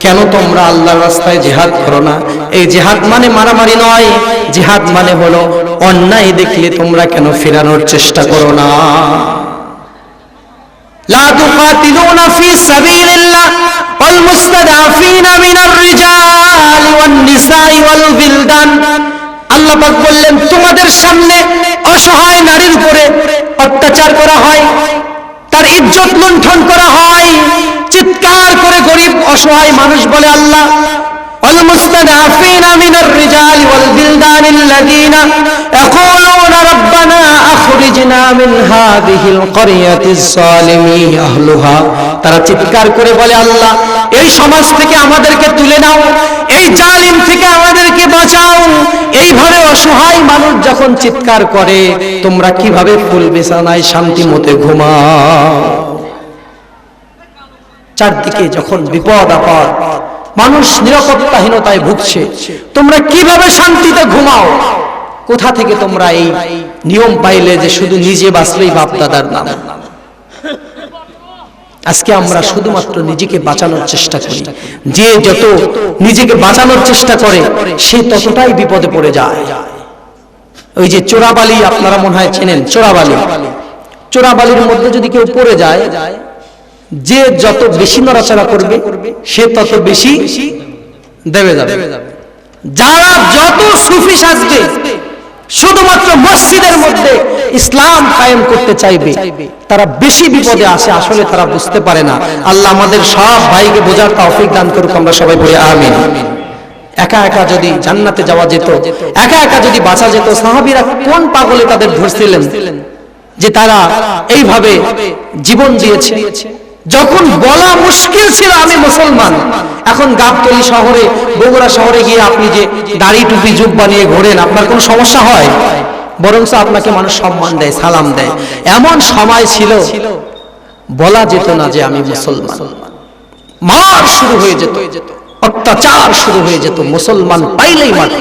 Speaker 1: কেন তোমরা আল্লাহর রাস্তায় জিহাদ করো না? এই জিহাদ মানে মারামারি নয়, জিহাদ মানে হলো অন্যায় দেখলে তোমরা কেন ফেরানোর চেষ্টা করো না? লা তুকাতিলুনা ফি সাবিলিল্লাহ ওয়াল মুস্তাদআফিনা মিনার রিজালি ওয়ান নিসাই ওয়াল বিলদান। আল্লাহ পাক বললেন তোমাদের সামনে অসহায় নারীর উপরে অত্যাচার করা হয়, তার ইজ্জত লুণ্ঠন করা হয়, চিৎকার করে গরিব অসহায় মানুষ বলে আল্লাহ والمستضعفين من الرجال والبلدان الذين يقولون ربنا أخرجنا من هذه القرية الظالم أهلها তারা চিৎকার করে বলে আল্লাহ এই সমাজ থেকে আমাদেরকে তুলে নাও, এই জালিম থেকে আমাদেরকে বাঁচাও। এইভাবে অসহায় মানুষ যখন চিৎকার করে, তোমরা কিভাবে ফুল বিছানায় শান্তি মতে ঘুমাও? চারদিকে যখন বিপদ আপদ, মানুষ নিরাপত্তাহীনতায় ভুগছে, তোমরা কিভাবে শান্তিতে ঘুমাও? কোথা থেকে তোমরা এই নিয়ম পাইলে যে শুধু নিজে বাঁচলেই বাপ দাদার নাম? আজকে আমরা শুধুমাত্র নিজেকে বাঁচানোর চেষ্টা করি। যে যত নিজেকে বাঁচানোর চেষ্টা করে, সে ততটাই বিপদে পড়ে যায়। ওই যে চোরাবালি, আপনারা মনে হয় চেনেন চোরাবালি। চোরাবালির মধ্যে যদি কেউ পড়ে যায়, যে যত বেশি নড়াচড়া করবে, সে তত বেশি দেবে যাবে। যারা যত সুফি সাজবে, শুধুমাত্র মসজিদের মধ্যে ইসলাম কায়েম করতে চাইবে, তারা বেশি বিপদে আসে। আসলে তারা বুঝতে পারে না। আল্লাহ আমাদের সব ভাইকে বোঝার তৌফিক দান করুক, আমরা সবাই বলি আমিন। একা একা যদি জান্নাতে যাওয়া যেত, একা একা যদি বাঁচা যেত, সাহাবীরা কোন পাগলে তাদের ধরছিলেন যে তারা এইভাবে জীবন দিয়েছে? যখন বলা মুশকিল ছিল আমি মুসলমান, এখন গাবতলী শহরে, বগুড়া শহরে গিয়ে আপনি যে দাড়ি টুপি জুব বানিয়ে ঘোরেন, আপনার কোনো সমস্যা হয়? বরঞ্চ আপনাকে মানুষ সম্মান দেয়, সালাম দেয়। এমন সময় ছিল বলা যেত না যে আমি মুসলমান। মার শুরু হয়ে যেত, অত্যাচার শুরু হয়ে যেত, মুসলমান পাইলেই মারত।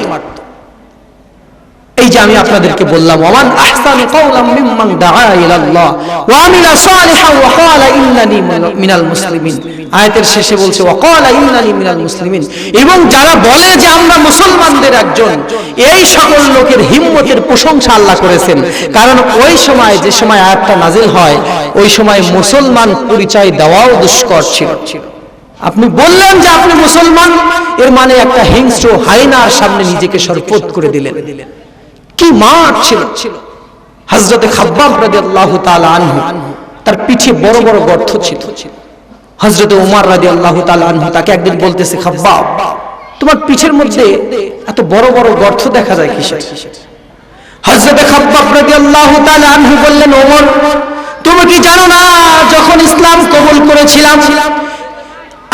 Speaker 1: এই যে আমি আপনাদেরকে বললাম, ওয়ামান আহসানু কাওলাম মিম্মান দাআ ইলাল্লাহ ওয়া আমিলা সালিহান ওয়া ক্বালা ইন্নানি মিনাল মুসলিমিন। আয়াতের শেষে বলছে ওয়া ক্বালা ইন্নানি মিনাল মুসলিমিন। এবং যারা বলে যে আমরা মুসলমানদের একজন, এই সকল লোকের হিম্মতের প্রশংসা আল্লাহ করেছেন। কারণ ওই সময়, যে সময় আয়াতটা নাজিল হয়, ওই সময় মুসলমান পরিচয় দেওয়াও দুষ্কর ছিল। আপনি বললেন যে আপনি মুসলমান, এর মানে একটা হিংস্র হায়নার সামনে নিজেকে সরপত করে দিলেন। কি মাঠ ছিল! হযরতে খাব্বাব রাদিয়াল্লাহু তাআলা আনহু, তার পিঠে বড় বড় গর্ত ছিল। হযরতে ওমর রাদিয়াল্লাহু তাআলা আনহু তাকে একদিন বলতেছে, খাব্বাব, তোমার পিঠের মধ্যে এত বড় বড় গর্ত দেখা যায় কিসের? হযরতে খাব্বাব রাদিয়াল্লাহু তাআলা আনহু বললেন, ওমর, তুমি কি জানো না, যখন ইসলাম কবুল করেছিলাম,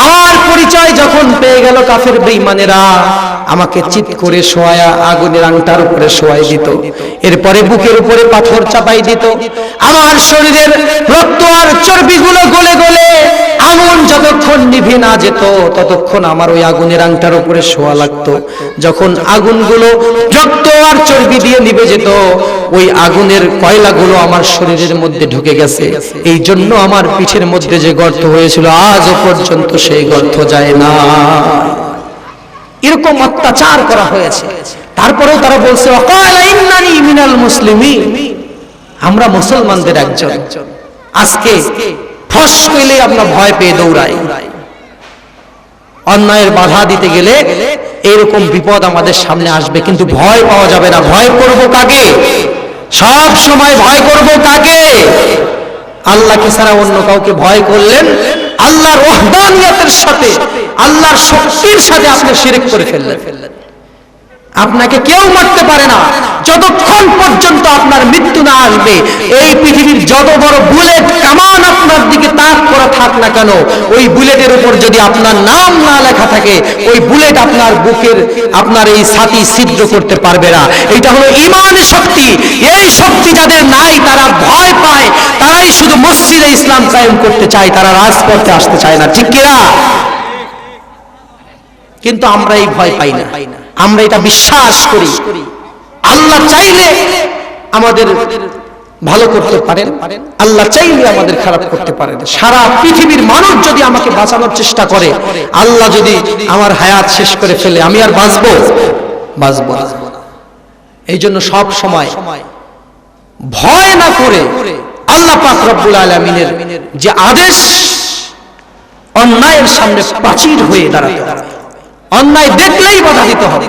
Speaker 1: আমার পরিচয় যখন পেয়ে গেল কাফের বেঈমানেরা, আমাকে চিৎ করে শোয়া আগুনের আংটার উপরে শোয়াই দিত, এরপরে বুকের উপরে পাথর চাপাই দিত। আমার শরীরের রক্ত আর চর্বিগুলো গলে গলে আগুন যতক্ষণ নিভে না যেত, ততক্ষণ আমার ওই আগুনের আংটার উপরে শোয়া লাগতো। যখন আগুনগুলো রক্ত আর চর্বি দিয়ে নিভে যেত, ওই আগুনের কয়লাগুলো আমার শরীরের মধ্যে ঢুকে গেছে। এই জন্য আমার পিঠের মধ্যে যে গর্ত হয়েছিল, আজও পর্যন্ত সেই গর্ত যায় না। এরকম অত্যাচার করা হয়েছে। তারপরেও তারা বলছে ওয়াকালা ইন্নানি মিনাল মুসলিমিন, আমরা মুসলমানদের একজন। আজকে ফস কইলে আমরা ভয় পেয়ে দৌড়াই। অন্যায়ের বাধা দিতে গেলে এরকম বিপদ আমাদের সামনে আসবে, কিন্তু ভয় পাওয়া যাবে না। ভয় করব কাকে? সব সময় ভয় করব কাকে? আল্লাহকে ছাড়া অন্য কাউকে ভয় করলেন আল্লাহর ওয়াহদানিয়তের সাথে, আল্লাহর শক্তির সাথে আপনি শিরক করে ফেললেন। আপনাকে কেউ মারতে পারে না যতক্ষণ পর্যন্ত আপনার মৃত্যু না আসবে। এই পৃথিবীর যত বড় বুলেট কামান আপনার দিকে তাক করা থাক না কেন, ওই বুলেটের উপর যদি আপনার নাম না লেখা থাকে, ওই বুলেট আপনার বুকের, আপনার এই ছাতি ছিদ্র করতে পারবে না। এটা হলো ঈমানের শক্তি। এই শক্তি যাদের নাই, তারা ভয় পায়, তারাই শুধু মসজিদে ইসলাম কায়েম করতে চায়, তারা রাজপথে আসতে চায় না। ঠিক কিনা? কিন্তু আমরা এই ভয় পাই না, আমরা এটা বিশ্বাস করি আল্লাহ চাইলে আমাদের ভালো করতে পারেন, আল্লাহ চাইলে আমাদের খারাপ করতে পারেন। সারা পৃথিবীর মানুষ যদি আমাকে বাঁচানোর চেষ্টা করে, আল্লাহ যদি আমার হায়াত শেষ করে ফেলে, আমি আর বাঁচবো? বাঁচবো না। এই জন্য সব সময় ভয় না করে আল্লাহ পাক রব্বুল আলামিনের যে আদেশ, অন্যায়ের সামনে প্রাচীর হয়ে দাঁড়াতে হবে। অন্যায় দেখলেই বাধা দিতে হবে।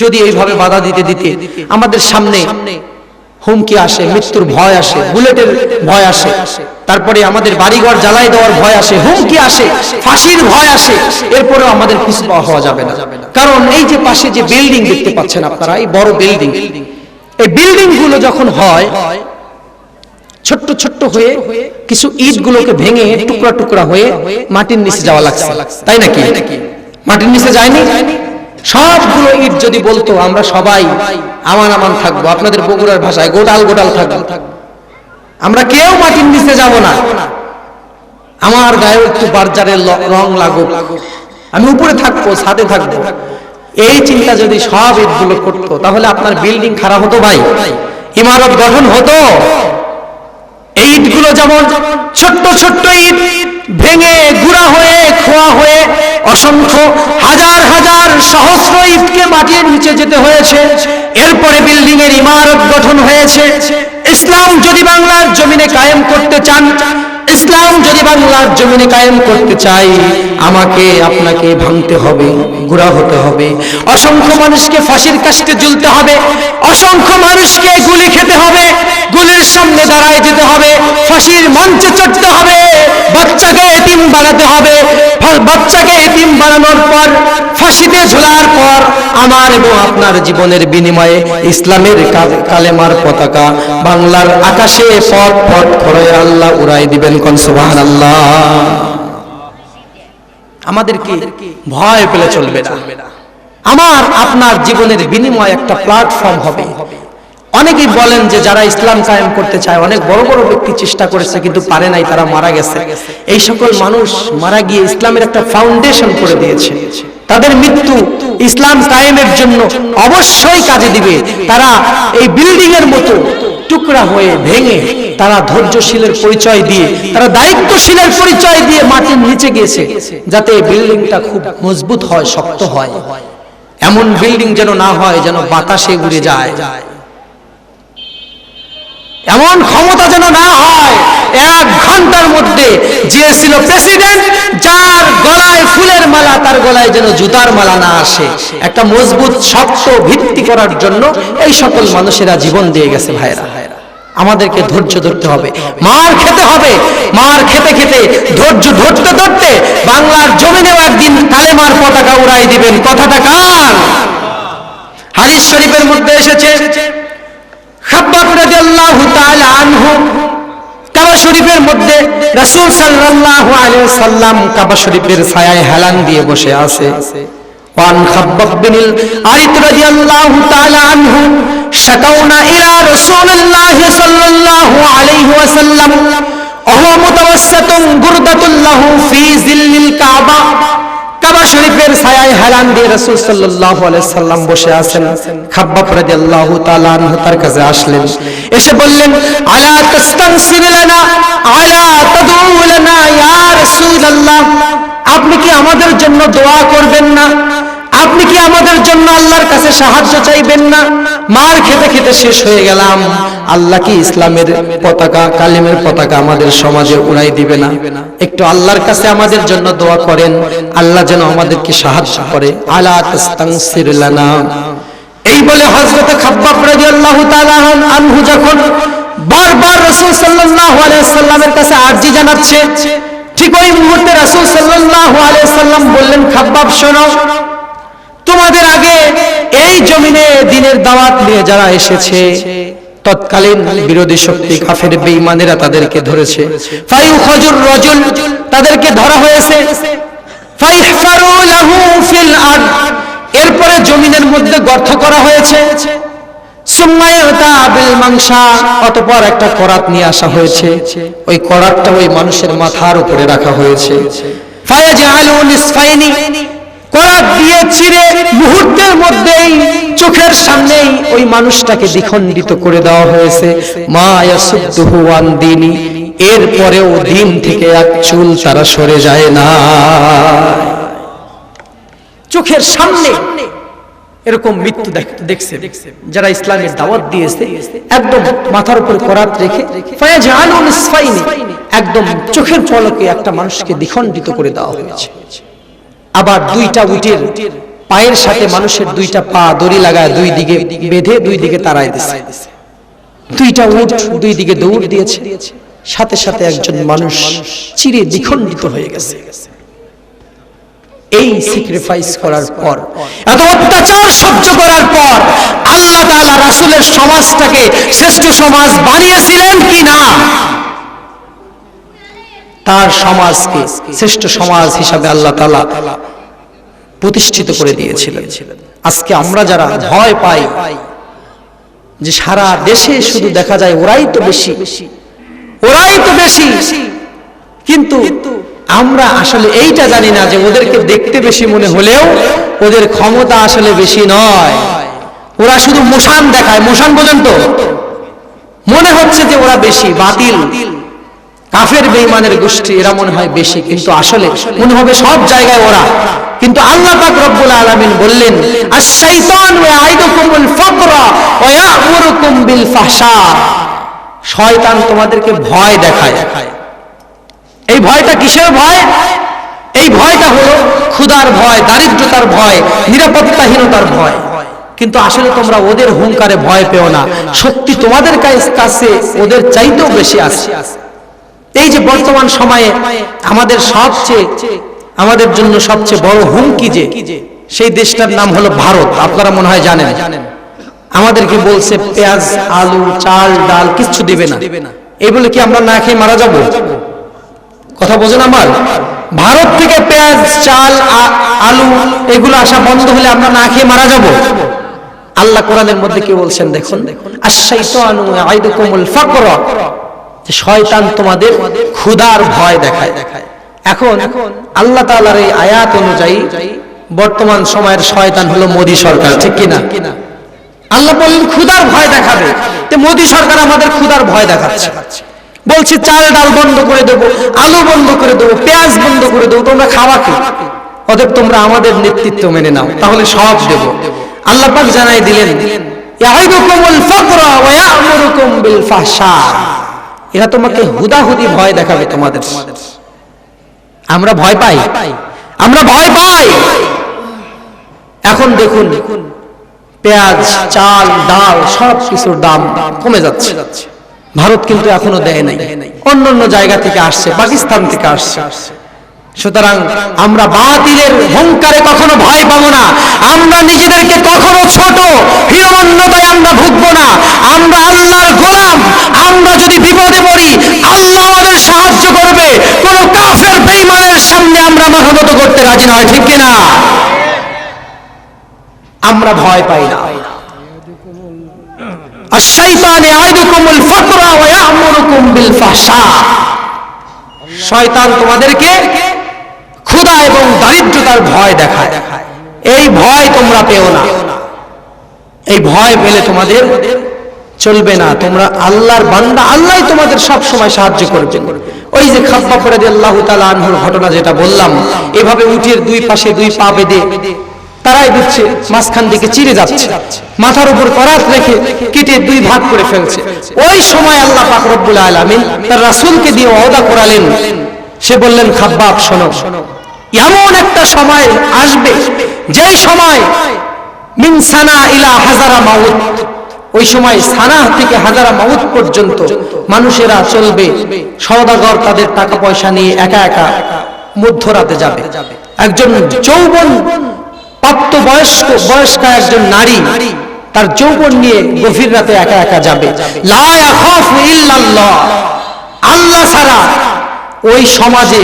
Speaker 1: যদি এইভাবে বাধা দিতে দিতে আমাদের সামনে হুমকি আসে, মৃত্যুর ভয় আসে, বুলেটের ভয় আসে, তারপরে আমাদের বাড়িঘর জ্বালাই দেওয়ার ভয় আসে, হুমকি আসে, ফাঁসির ভয় আসে, এরপরেও আমাদের পিছু পা হওয়া যাবে না। কারণ এই যে পাশে যে বিল্ডিং দেখতে পাচ্ছেন আপনারা, এই বড় বিল্ডিং, এই বিল্ডিং গুলো যখন হয় ছোট্ট ছোট্ট হয়ে কিছু ইট গুলোকে ভেঙে টুকরা টুকরা হয়ে মাটির নিচে যাওয়া লাগছে, তাই নাকি? মাটির নিচে যায়নি? সবগুলো ইট যদি বলতো আমরা সবাই আমান আমান থাকবো, আপনাদের বগুড়ার ভাষায় গোটাল গোটাল থাকবো, আমরা কেউ মাটির নিচে যাব না, আমার গায়ে একটু বার্জারের রং লাগুক, আমি উপরে থাকবো, ছাদে থাকবো, এই চিন্তা যদি সব ইটগুলো করতো, তাহলে আপনার বিল্ডিং খারাপ হতো ভাই, ইমারত গঠন হতো? এই ইটগুলো যেমন ছোট্ট ছোট্ট ইট ভেঙে গুঁড়া হয়ে খোয়া হয়ে অসংখ্য হাজার হাজার সহস্র ইটকে মাটির নিচে যেতে হয়েছে, এরপরে বিল্ডিং এর ইমারত গঠন হয়েছে। ইসলাম যদি বাংলার জমিনে কায়েম করতে চান, ইসলাম যদি বাংলার জমিনে কায়েম করতে চাই, আমাকে আপনাকে ভাঙতে হবে, গুঁড়া হতে হবে, অসংখ্য মানুষকে ফাঁসির কাস্টে ঝুলতে হবে, অসংখ্য মানুষকে গুলি খেতে হবে, গুলির সামনে দাঁড়ায় যেতে হবে, ফাঁসির মঞ্চে চড়তে হবে, বাচ্চাকে এতিম বানাতে হবে, বাচ্চাকে এতিম বানানোর পর ফাঁসিতে ঝোলার পর আমার এবং আপনার জীবনের বিনিময়ে ইসলামের কালেমার পতাকা বাংলার আকাশে পট পট করে আল্লাহ উড়াই দিবেন। কোন সুবহানাল্লাহ। আমাদেরকে ভয় পেলে চলবে না, আমার আপনার জীবনের বিনিময় একটা প্ল্যাটফর্ম হবে। অনেকেই বলেন যে যারা ইসলাম কায়েম করতে চায়, অনেক বড় বড় ব্যক্তি চেষ্টা করেছে কিন্তু পারে নাই, তারা মারা গেছে। এই সকল মানুষ মারা গিয়ে ইসলামের একটা ফাউন্ডেশন করে দিয়েছে, তাদের মৃত্যু ইসলাম কায়েমের জন্য অবশ্যই কাজে দিবে। তারা এই বিল্ডিং এর মতো টুকরা হয়ে ভেঙে তারা ধৈর্যশীলের পরিচয় দিয়ে, তারা দায়িত্বশীলের পরিচয় দিয়ে মাটির নিচে গিয়েছে, যাতে বিল্ডিংটা খুব মজবুত হয়, শক্ত হয়। এমন বিল্ডিং যেন না হয় যেন বাতাসে উড়ে যায়, এমন ক্ষমতা যেন না হয় 1 ঘন্টার মধ্যে যে ছিল প্রেসিডেন্ট, যার গলায় ফুলের মালা তার গলায় যেন জুতার মালা না আসে। একটা মজবুত শক্ত ভিত্তি করার জন্য এই সকল মানুষেরা জীবন দিয়ে গেছে। ভাইরা, আমাদেরকে ধৈর্য ধরতে হবে, মার খেতে হবে, মার খেতে খেতে ধৈর্য ধরতে ধরতে বাংলার জমিনেও একদিন কালেমার পতাকা উড়াই দিবেন। কথাটা কার? হাদিস শরীফের মধ্যে এসেছে, খাব্বাব রাদিয়াল্লাহু তাআলা আনহু কাবা শরীফের মধ্যে রাসূল সাল্লাল্লাহু আলাইহি ওয়াসাল্লাম কাবা শরীফের ছায়ায় হেলান দিয়ে বসে আছে। ওয়ান খাব্বাব বিনিল আরিত রাদিয়াল্লাহু তাআলা আনহু শাকাউনা ইলা রাসূলিল্লাহি সাল্লাল্লাহু আলাইহি ওয়াসাল্লাম ওয়া মুতাওয়াসসাতুন গুরদাতুল লাহু ফি জিল্লিল কাবা। কাবা শরীফের ছায়ায় হেলান দিয়ে রাসূল সাল্লাল্লাহু আলাইহি সাল্লাম বসে আছেন। খাব্বাব রাদিয়াল্লাহু তাআলা আনহু তার কাছে আসলেন, এসে বললেন, আলা তাস্তানসির লানা আলা তাদউ লানা ইয়া রাসূলুল্লাহ, আপনি কি আমাদের জন্য দোয়া করবেন না? আপনি কি আমাদের জন্য আল্লাহর কাছে সাহায্য চাইবেন না? মার খেতে খেতে শেষ হয়ে গেলাম, আল্লাহ কি ইসলামের পতাকা, কালেমের পতাকা আমাদের সমাজে উড়াই দিবে না? একটু আল্লাহর কাছে আমাদের জন্য দোয়া করেন, আল্লাহ যেন আমাদেরকে সাহায্য করে। আলা তাস্তানসির লানা, এই বলে হযরত খাব্বাব রাদিয়াল্লাহু তাআলা আনহু যখন বারবার রাসূল সাল্লাল্লাহু আলাইহি ওয়াসাল্লামের কাছে আরজি জানাচ্ছে, ঠিক ওই মুহূর্তে রাসূল সাল্লাল্লাহু আলাইহি ওয়াসাল্লাম বললেন, খাব্বাব শোনো, তোমাদের আগে এই জমিনে দ্বীনের দাওয়াত নিয়ে যারা এসেছে, তৎকালীন বিরোধী শক্তি কাফের বেঈমানেরা তাদেরকে ধরেছে। ফায়ুখাজুর রাজুল, তাদেরকে ধরা হয়েছে। ফাইহফারু লাহু ফিল আরদ, এরপরে জমিনের মধ্যে গর্ত করা হয়েছে। সুম্মা ইয়াতা বিল মাংশা, অতঃপর একটা করাত নিয়ে আসা হয়েছে, ওই করাতটা ওই মানুষের মাথার উপরে রাখা হয়েছে। ফায়াজআলু নিসফাইনি, করাত দিয়ে চিরে মুহূর্তের মধ্যেই চোখের সামনেই ওই মানুষটাকে দ্বিখণ্ডিত করে দেওয়া হয়েছে। মা ইয়াসুদ্দুহু আন দীনি, এরপরেও দিন থেকে এক চুল তারা সরে যায় না। চোখের সামনে এরকম মৃত্যু দেখছে যারা ইসলামের দাওয়াত দিয়েছে, একদম মাথার উপর করাত রেখে ফায়াজআলু নিসফাইনি, একদম চোখের পলকে একটা মানুষকে দ্বিখণ্ডিত করে দেওয়া হয়েছে। আবার 2টা উটের পায়ের সাথে মানুষের 2টা পা দড়ি লাগায় 2 দিকে বেঁধে 2 দিকে তাড়ায় দিছে। দুইটা উট দুই দিকে দৌড় দিয়েছে, সাথে সাথে একজন মানুষ চিরে দ্বিখণ্ডিত হয়ে গেছে। এই স্যাক্রিফাইস করার পর, এত অত্যাচার সহ্য করার পর আল্লাহ তাআলা রাসূলের সমাজটাকে শ্রেষ্ঠ সমাজ বানিয়েছিলেন কি না? তার সমাজকে শ্রেষ্ঠ সমাজ হিসাবে আল্লাহ তাআলা প্রতিষ্ঠিত করে দিয়েছিলেন। আজকে আমরা যারা ভয় পাই যে সারা দেশে শুধু দেখা যায় ওরাই তো বেশি, ওরাই তো বেশি, কিন্তু আমরা আসলে এইটা জানি না যে ওদেরকে দেখতে বেশি মনে হলেও ওদের ক্ষমতা আসলে বেশি নয়। ওরা শুধু মোশান দেখায়, মোশান পর্যন্ত মনে হচ্ছে যে ওরা বেশি, বাতিল কাফের বেঈমানের গোষ্ঠী এরা মনে হয় বেশি, কিন্তু আসলে মনে হবে সব জায়গায় ওরা। কিন্তু আল্লাহ পাক রব্বুল আলামিন বললেন, আশ-শাইতানু ইয়াইদুকুমুল ফাকরা ওয়া ইয়া'মুরুকুম বিল ফাহশা। শয়তান তোমাদেরকে ভয় দেখায়। এই ভয়টা কিসের ভয়? এই ভয়টা হলো ক্ষুধার ভয়, দারিদ্রতার ভয়, নিরাপত্তাহীনতার ভয়। কিন্তু আসলে তোমরা ওদের হুঙ্কারে ভয় পেও না, শক্তি তোমাদের কাছে ওদের চাইতেও বেশি আছে। এই যে বর্তমান সময়ে আমাদের জন্য সবচেয়ে বড় হুমকি যে সেই দেশটার নাম হলো ভারত, আপনারা মনে হয় জানেন। আমাদেরকে বলছে পেঁয়াজ, আলু, চাল, ডাল কিচ্ছু দিবে না। এই বলে কি আমরা না খেয়ে মারা যাব? কথা বোঝেন আমার? ভারত থেকে পেঁয়াজ, চাল, আলু এগুলো আসা বন্ধ হলে আমরা না খেয়ে মারা যাব। আল্লাহ কোরআনের মধ্যে কি বলছেন দেখুন, আশ-শাইতানু ইয়াইদুকুমুল ফাকরা, যে শয়তান তোমাদের ক্ষুধার ভয় দেখায়। এখন আল্লাহ তাআলার এই আয়াত অনুযায়ী বর্তমান সময়ের শয়তান হলো মোদী সরকার, ঠিক কিনা? আল্লাহ বললেন ক্ষুধার ভয় দেখাবে, তো মোদী সরকার আমাদের ক্ষুধার ভয় দেখাচ্ছে, বলছে চাল ডাল বন্ধ করে দেবো, আলু বন্ধ করে দেবো, পেঁয়াজ বন্ধ করে দেবো, তোমরা খাওয়া কি? অতএব তোমরা আমাদের নেতৃত্ব মেনে নাও, তাহলে সব দেব। আল্লাহ পাক জানাই দিলেন, ইয়াইদুকুমুল ফাকরা ওয়া ইয়া'মুরুকুম বিল ফাহশা। এরা তোমাকে হুদাহুদি ভয় দেখাবে তোমাদের। আমরা ভয় পাই, আমরা ভয় পাই। এখন দেখুন পেঁয়াজ, চাল, ডাল সব কিছুর দাম কমে যাচ্ছে। ভারত কিন্তু এখনো দেয় নাই, অন্য জায়গা থেকে আসছে, পাকিস্তান থেকে আসছে। সুতরাং আমরা বাতিলের হুঙ্কারে কখনো ভয় পাবো না। আমরা নিজেদেরকে কখনো ছোট হীনমন্যতায় আমরা ভুগবো না। আমরা আল্লাহর গোলাম। আমরা যদি বিপদে পড়ি আল্লাহ আমাদের সাহায্য করবে। কোন কাফের বেঈমানের সামনে আমরা মাথা নত করতে রাজি নয়, ঠিক কিনা? আমরা ভয় পাই না। আশ-শাইতানু ইয়াইদুকুমুল ফাকরা ওয়া ইয়া'মুরুকুম বিল ফাহশা। শয়তান তোমাদেরকে ক্ষুধা এবং দারিদ্রতার ভয় দেখায়। এই ভয় তোমরা পেও না। এই ভয় পেলে তোমাদের চলবে না। তোমরা আল্লাহর বান্দা, আল্লাহই তোমাদের সব সময় সাহায্য করবেন। ওই যে খাব্বাব রাদিয়াল্লাহু তাআলা আনহুর ঘটনা যেটা বললাম, এভাবে উটের দুই পাশে দুই পা বেঁধে তারাই দিচ্ছে, মাঝখান দিকে চিরে যাচ্ছে, মাথার উপর করাত রেখে কেটে দুই ভাগ করে ফেলছে। ওই সময় আল্লাহ পাক রব্বুল আলামিন তার রাসূলকে দিয়ে ওয়াদা করালেন। সে বললেন, খাব্বাব শোনো, এমন একটা সময় আসবে যেই সময় মিন সানা ইলা হাজারা মাউত, ওই সময় সানা থেকে হাজারা মাউত পর্যন্ত মানুষেরা চলবে। সওদাগর তাদের টাকা পয়সা নিয়ে একা একা মধ্যরাতে যাবে। একজন যৌবন প্রাপ্ত বয়স্কা একজন নারী তার যৌবন নিয়ে গভীর রাতে একা একা যাবে। লা ইয়াখাফু ইল্লাল্লাহ, আল্লাহ ছাড়া ওই সমাজে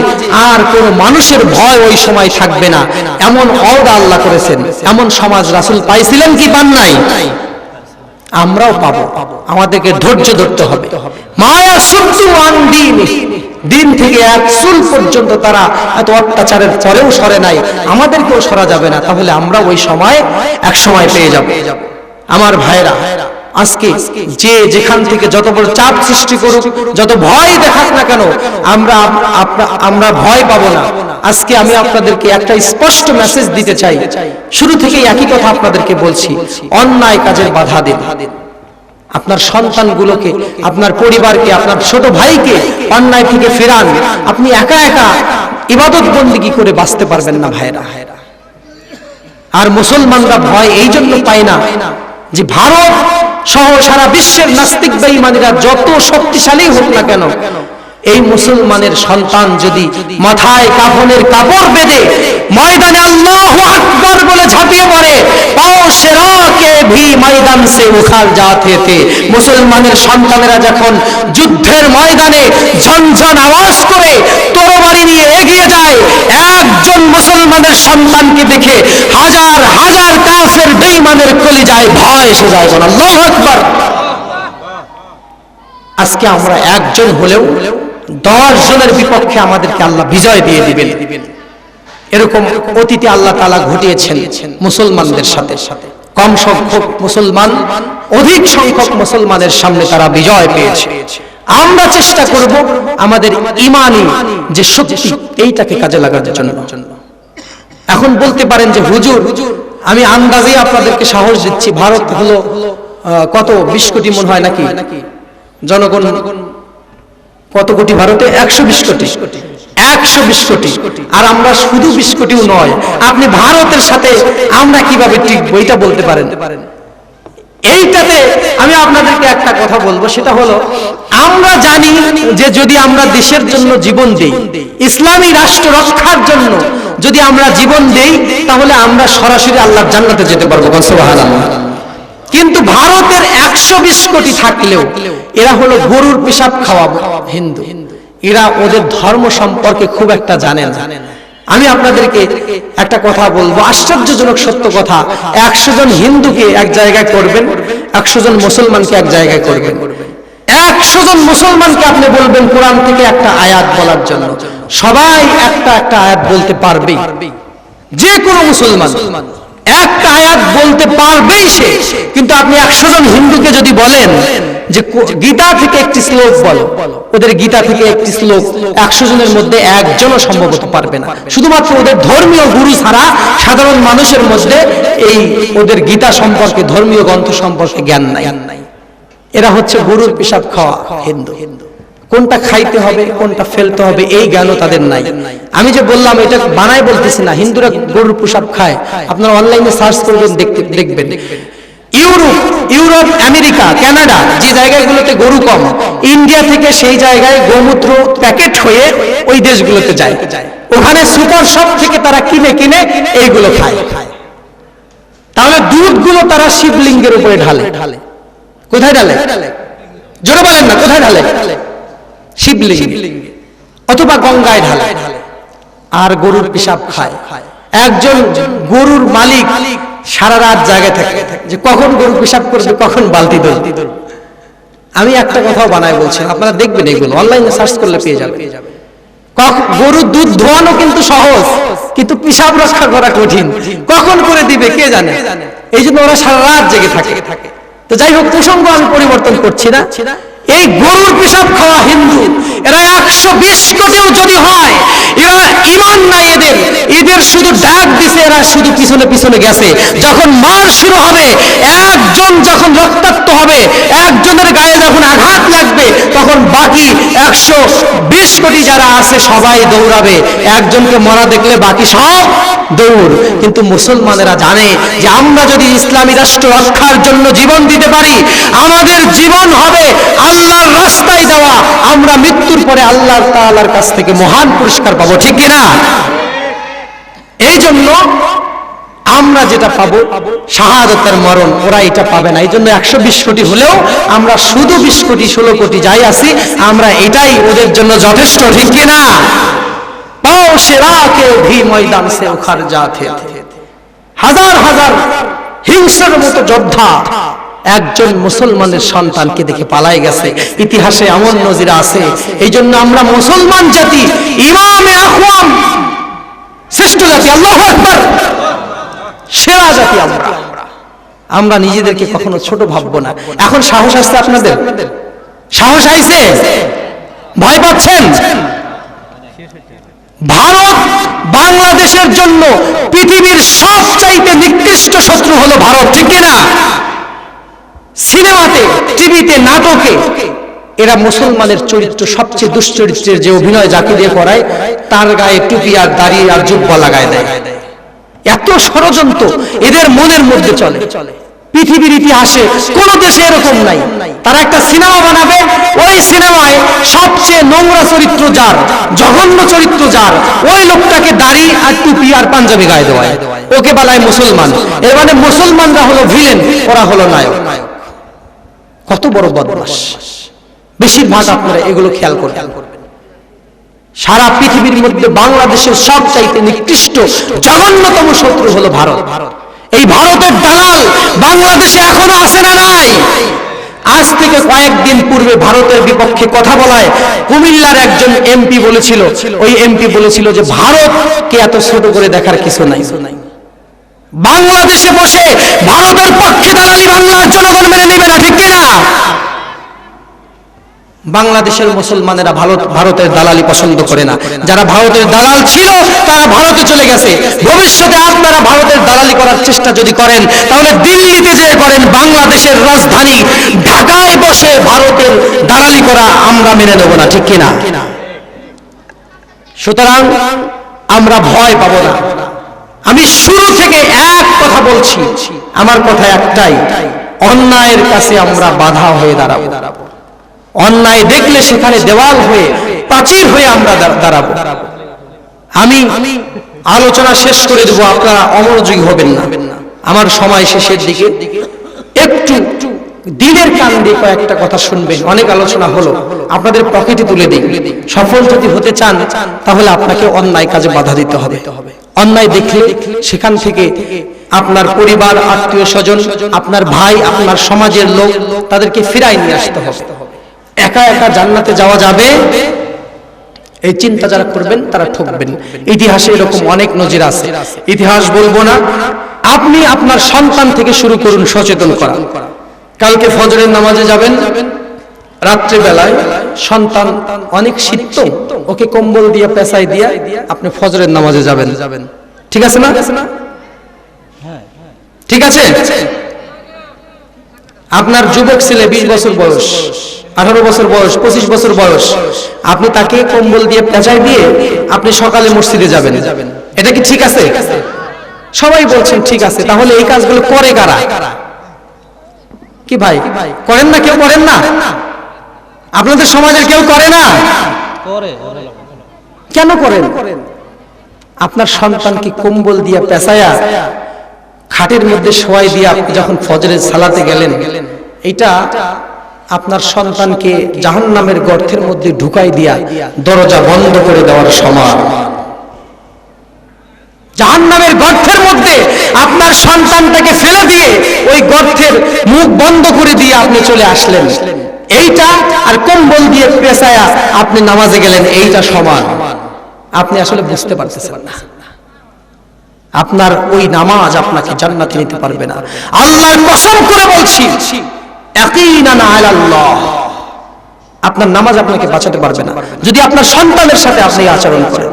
Speaker 1: আর কোন মানুষের ভয় ওই সময় থাকবে না। এমন ওয়াদা আল্লাহ করেছেন। এমন সমাজ রাসূল পাইছিলেন কি পান নাই? আমরাও পাবো। আমাদেরকে ধৈর্য ধরতে হবে। মায়া সুদ্দু আন দীনি, দিন থেকে এক চুল পর্যন্ত তারা এত অত্যাচারের পরেও সরে নাই, আমাদেরকেও সরা যাবে না। তাহলে আমরা ওই সময় এক সময় পেয়ে যাব। আমার ভাইরা, আজকে যে যেখান থেকে যত বড় চাপ সৃষ্টি করুক, যত ভয় দেখাক না কেন, আমরা ভয় পাবো না। আজকে আমি আপনাদেরকে একটা স্পষ্ট মেসেজ দিতে চাই। শুরু থেকেই একই কথা আপনাদেরকে বলছি, অন্যায় কাজের বাধা দিন। আপনার সন্তানগুলোকে, আপনার পরিবারকে, আপনার ছোট ভাইকে অন্যায় থেকে ফেরান। আপনি একা একা ইবাদত বন্দেগী করে বাঁচতে পারবেন না ভাইরা। আর মুসলমানরা ভয় এই জন্য পায় না যে ভারত সহ সারা বিশ্বের নাস্তিক বেঈমানেরা যত শক্তিশালী হোক না কেন, এই মুসলমানের সন্তান যদি মাথায় কাফনের কাপড় বেঁধে ময়দানে আল্লাহু আকবার বলে ঝাঁপিয়ে পড়ে, পাও সেরাকে ভি ময়দান সে উখাড় যাতে थे, মুসলমানের সন্তানেরা যখন যুদ্ধের ময়দানে ঝনঝন আওয়াজ করে তরবারি নিয়ে এগিয়ে যায়, একজন মুসলমানের সন্তানকে দেখে হাজার হাজার কাফের বেঈমানের কলিজায় ভয় এসে যায়। আল্লাহু আকবার। আজকে আমরা একজন হলেও 10 জনের বিপক্ষে আমাদেরকে আল্লাহ বিজয় দিয়ে দিবেন, এরকম অতীতে আল্লাহ তাআলা ঘটিয়েছেন মুসলমানদের সাথে। কম সংখ্যক মুসলমান অধিক সংখ্যক মুসলমানের সামনে তারা বিজয় পেয়েছে। আমরা চেষ্টা করব আমাদের ঈমানি যে শক্তি এইটাকে কাজে লাগানোর জন্য। এখন বলতে পারেন যে হুজুর, আমি আন্দাজে আপনাদেরকে সাহস দিচ্ছি, ভারত হলো কত 20 কোটি মনে হয় নাকি জনগণ, কত কোটি ভারতে? 120 কোটি। 120 কোটি। আর আমরা শুধু 20 কোটিও নয়, আপনি ভারতের সাথে আমরা কিভাবে টিকবো এটা বলতে পারেন? এইটাতে আমি আপনাদেরকে একটা কথা বলবো, সেটা হলো আমরা জানি যে যদি আমরা দেশের জন্য জীবন দেই, ইসলামী রাষ্ট্র রক্ষার জন্য যদি আমরা জীবন দেই, তাহলে আমরা সরাসরি আল্লাহর জান্নাতে যেতে পারবো। সুবহানাল্লাহ। কিন্তু ভারতের 120 কোটি থাকলেও এরা হলো গরুর পেশাব খাওয়া হিন্দু। এরা ওদের ধর্ম সম্পর্কে খুব একটা জানে না। আমি আপনাদেরকে একটা কথা বলবো, আশ্চর্যজনক সত্য কথা। 100 জন হিন্দুকে এক জায়গায় করবেন, 100 জন মুসলমানকে এক জায়গায় করবেন। 100 জন মুসলমানকে আপনি বলবেন কোরআন থেকে একটা আয়াত বলার জন্য, সবাই একটা আয়াত বলতে পারবে। যে কোনো মুসলমান একটা আয়াত বলতে পারবেই সে। কিন্তু আপনি 100 জন হিন্দুকে যদি বলেন যে গীতা থেকে একটি শ্লোক বলো, ওদের গীতা থেকে একটি শ্লোক 100 জনের মধ্যে একজনও সম্ভবত পারবে না। শুধুমাত্র ওদের ধর্মীয় গুরু ছাড়া সাধারণ মানুষের মধ্যে এই ওদের গীতা সম্পর্কে, ধর্মীয় গ্রন্থ সম্পর্কে জ্ঞান নাই। এরা হচ্ছে গরুর পেশাব খাওয়া হিন্দু। কোনটা খাইতে হবে, কোনটা ফেলতে হবে, এই জ্ঞানও তাদের নাই। আমি যে বললাম এটা বানায় বলতেছি না, হিন্দুরা গরুর পেশাব খায়। আপনারা অনলাইনে সার্চ করবেন, দেখবেন ইউরোপ, আমেরিকা, কানাডা, যে জায়গাগুলোতে গরু কম, ইন্ডিয়া থেকে সেই জায়গায় গোমূত্র প্যাকেট হয়ে ওই দেশগুলোতে যায়। ওখানে সুপার শপ থেকে তারা কিনে এইগুলো খায়। তাহলে দুধগুলো তারা শিবলিঙ্গের উপরে ঢালে। কোথায় ঢালে? জোরে বলেন না, কোথায় ঢালে? শিবলিঙ্গে অথবা গঙ্গায় ঢালে। আর গরুর পেশাব খায়। একজন গরুর মালিক সারা রাত জায়গায় থাকে যে কখন গরু পেশাব করবে, কখন বালতি ধরবে। আমি একটা কথাও বানায় বলছি, আপনারা দেখবেন, এগুলো অনলাইনে সার্চ করলে পেয়ে যাবেন। গরুর দুধ ধোয়ানো কিন্তু সহজ, কিন্তু পেশাব রক্ষা করা কঠিন। কখন করে দিবে কে জানে। এই জন্য ওরা সারা রাত জেগে থাকে। তো যাই হোক, প্রসঙ্গ আমি পরিবর্তন করছি না। এই গরুর পেশাব খাওয়া হিন্দু, এরা 120 কোটিও যদি হয়, এরা ঈমান নাই এদের শুধু ডাক দিছে, এরা শুধু পিছনে গেছে। যখন মার শুরু হবে, একজন যখন রক্তাক্ত হবে, একজনের গায়ে যখন আঘাত লাগবে, তখন বাকি 120 কোটি যারা আছে সবাই দৌড়াবে। একজনকে মরা দেখলে বাকি সব দৌড়। কিন্তু মুসলমানেরা জানে যে আমরা যদি ইসলামী রাষ্ট্র রক্ষার জন্য জীবন দিতে পারি, আমাদের জীবন হবে আল্লাহর রাস্তায় যাওয়া। আমরা মৃত্যুর পরে আল্লাহ তাআলার কাছ থেকে মহান পুরস্কার পাবো, ঠিক কিনা? এই জন্য আমরা যেটা পাবো শাহাদাতের মরণ, ওরা এটা পাবে না। এই জন্য 120 কোটি হলেও আমরা শুধু 20 কোটি 16 কোটি যাই আছি, আমরা এটাই ওদের জন্য যথেষ্ট, ঠিক কিনা? পাও সেরাকে ভি ময়দান সে উখাড় যাতে थे। হাজার হাজার হিংস্রের মতো যোদ্ধা একজন মুসলমানের সন্তানকে দেখে পালাই গেছে। ইতিহাসে এমন নজির আছে। এই জন্য আমরা মুসলমান জাতি, ইমামে আকওয়াম, শ্রেষ্ঠ জাতি, আল্লাহু আকবার, সেরা জাতি আমরা নিজেদেরকে কখনো ছোট ভাববো না। এখন সাহস আসছে আপনাদের? সাহস আইছে? ভয় পাচ্ছেন? ভারত বাংলাদেশের জন্য পৃথিবীর সবচাইতে নিকৃষ্ট শত্রু হলো ভারত, ঠিক কিনা? সিনেমাতে, টিভিতে, নাটকে এরা মুসলমানের চরিত্র, সবচেয়ে দুশ্চরিত্রের যে অভিনয় যাকে দিয়ে করায়, তার গায়ে টুপি আর দাড়ি আর জুব্বা লাগায় দেয়। এত ষড়যন্ত্র এদের মনের মধ্যে চলে। পৃথিবীর ইতিহাসে কোন দেশে এরকম নাই। তারা একটা সিনেমা বানাবে, ওই সিনেমায় সবচেয়ে নোংরা চরিত্র যার, জঘন্য চরিত্র যার, ওই লোকটাকে দাড়ি আর টুপি আর পাঞ্জাবি গায়ে দেওয়ায়, ওকে বলায় মুসলমান। এর মানে মুসলমানরা হলো ভিলেন, ওরা হলো নায়ক। কত বড় বদমাশ! বেশিরভাগ আপনারা এগুলো খেয়াল করবেন। সারা পৃথিবীর মধ্যে বাংলাদেশের সবচাইতে নিকৃষ্ট জঘন্যতম শত্রু হলো ভারত। এই ভারতের দালাল বাংলাদেশে এখনো আছে না নাই? আজ থেকে কয়েকদিন পূর্বে ভারতের বিপক্ষে কথা বলায় কুমিল্লার একজন এমপি বলেছিল, ওই এমপি বলেছিল যে ভারতকে এত ছোট করে দেখার কিছু নাই। বাংলাদেশে বসে ভারতের পক্ষে দালালি বাংলার জনগণ মেনে নেবে না, ঠিক কিনা? বাংলাদেশের মুসলমানেরা ভারতের দালালি পছন্দ করে না। যারা ভারতের দালাল ছিল তারা ভারতে চলে গেছে। ভবিষ্যতে আপনারা ভারতের দালালি করার চেষ্টা যদি করেন, তাহলে দিল্লিতে যে করেন, বাংলাদেশের রাজধানী ঢাকায় বসে ভারতের দালালি করা আমরা মেনে নেব না, ঠিক কিনা? সুতরাং আমরা ভয় পাবো না। আমি শুরু থেকে এক কথা বলছি, আমার কথা একটাই, অন্যায়ের কাছে আমরা বাধা হয়ে দাঁড়াবো। অন্যায় দেখলে সেখানে দেওয়াল হয়ে, প্রাচীর হয়ে আমরা দাঁড়াবো। আমি আলোচনা শেষ করে দেবো, আপনারা অমনোযোগী হবেন না। আমার সময় শেষের দিকে একটু দিনের কান দিয়ে কয়েকটা কথা শুনবেন। অনেক আলোচনা হলো, আপনাদের পকেটে তুলে দিই। সফল যদি হতে চান তাহলে আপনাকে অন্যায় কাজে বাধা দিতে হবে। অন্যায় দেখলে সেখান থেকে আপনার পরিবার, আত্মীয় স্বজন, আপনার ভাই, আপনার সমাজের লোক, তাদেরকে ফিরাই নিয়ে আসতে হবে। একা একা জান্নাতে যাওয়া যাবে, এই চিন্তা যারা করবেন তারা ঠকবেন। ইতিহাসে এরকম অনেক নজির আছে, ইতিহাস বলবো না। আপনি আপনার সন্তান থেকে শুরু করুন সচেতন করা। কালকে ফজরের নামাজে যাবেন, রাত্রে বেলায় সন্তান অনেক শীত, ওকে কম্বল দিয়ে পেঁচাই দিয়ে আপনি ফজরের নামাজে যাবেন। ঠিক আছে না? ঠিক আছে? আপনার যুবক ছেলে 20 বছর বয়স, 18 বছর বয়স, 25 বছর বয়স, আপনি তাকে কম্বল দিয়ে পেঁচাই দিয়ে আপনি সকালে মসজিদে যাবেন, এটা কি ঠিক আছে? সবাই বলছেন ঠিক আছে। তাহলে এই কাজগুলো করে কারা? কি ভাই করেন না? কেউ করেন না? আপনাদের সমাজের কেউ করে না? কেন করেন? আপনার সন্তানকে কম্বল দিয়ে পেঁচায়া খাটের মধ্যে শোয়াই দিয়ে আপনি যখন ফজরের সালাতে গেলেন, এটা আপনার সন্তানকে জাহান্নামের গর্তের মধ্যে ঢুকাই দিয়া দরজা বন্ধ করে দেওয়ার সমান। জাহান্নামের গর্তের মধ্যে আপনার সন্তানটাকে ফেলে দিয়ে ওই গর্তের মুখ বন্ধ করে দিয়ে আপনি চলে আসলেন, এইটা আর কম্বল দিয়ে পেঁচায়া আপনি নামাজে গেলেন, এইটা সমান। আপনি আসলে বুঝতে পারতেছেন না। আপনার ওই নামাজ আপনাকে জান্নাতে নিতে পারবে না। আল্লাহর কসম করে বলছি, ইয়াকিনান আলাল্লাহ, আপনার নামাজ আপনাকে বাঁচাতে পারবে না যদি আপনার সন্তানের সাথে আপনি আচরণ করেন।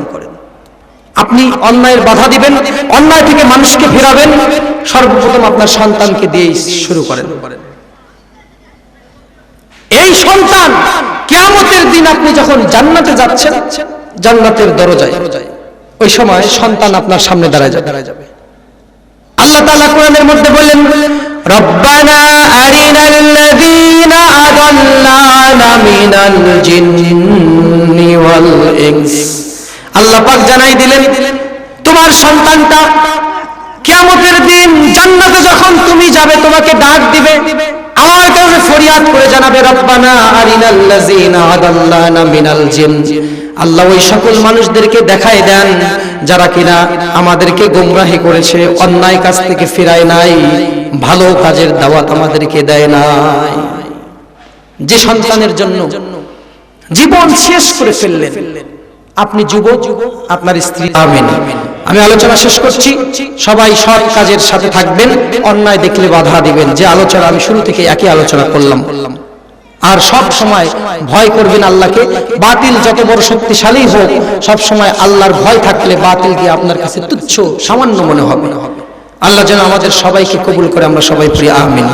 Speaker 1: আপনি অন্যায়ের বাধা দিবেন, অন্যায় থেকে মানুষকে ফেরাবেন, সর্বপ্রথম আপনার সন্তানকে দিয়ে শুরু করেন। এই সন্তান কিয়ামতের দিন আপনি যখন জান্নাতে যাচ্ছেন, জান্নাতের দরজায়, ওই সময় সন্তান আপনার সামনে দাঁড়ায় যাবে। আল্লাহ তাআলা কোরআনের মধ্যে বললেন, রব্বানা আরিনাল্লাযীনা আদাল্লানা মিনাল জিন্নি ওয়াল ইনস। আল্লাহ পাক জানাই দিলেন, তোমার সন্তানটা কিয়ামতের দিন জান্নাতে যখন তুমি যাবে, তোমাকে ডাক দিবে, আমার কাছে ফরিয়াদ করে জানাবে, রব্বানা আরিনাল্লাযীনা আদাল্লানা মিনাল জিন্নি। আল্লাহ ওই সকল মানুষদেরকে দেখায় দেন যারা কিনা আমাদেরকে গোমরাহি করেছে, অন্যায় কাজ থেকে ফিরায় নাই, ভালো কাজের দাওয়াত আমাদেরকে দেয় নাই। যে সন্তানের জন্য জীবন শেষ করে ফেললেন, আপনি যুবক, আপনার স্ত্রী। আমিন। আমি আলোচনা শেষ করছি, সবাই সৎ কাজের সাথে থাকবেন, অন্যায় দেখলে বাধা দিবেন। যে আলোচনা আমি শুরু থেকে একই আলোচনা করলাম। আর সব সময় ভয় করবেন আল্লাহকে। বাতিল যত বড় শক্তিশালী হোক, সব সময় আল্লাহর ভয় থাকলে বাতিল কি আপনার কাছে তুচ্ছ, সামান্য মনে হবে। আল্লাহ যেন আমাদের সবাইকে কবুল করে, আমরা সবাই পড়ি আমিন।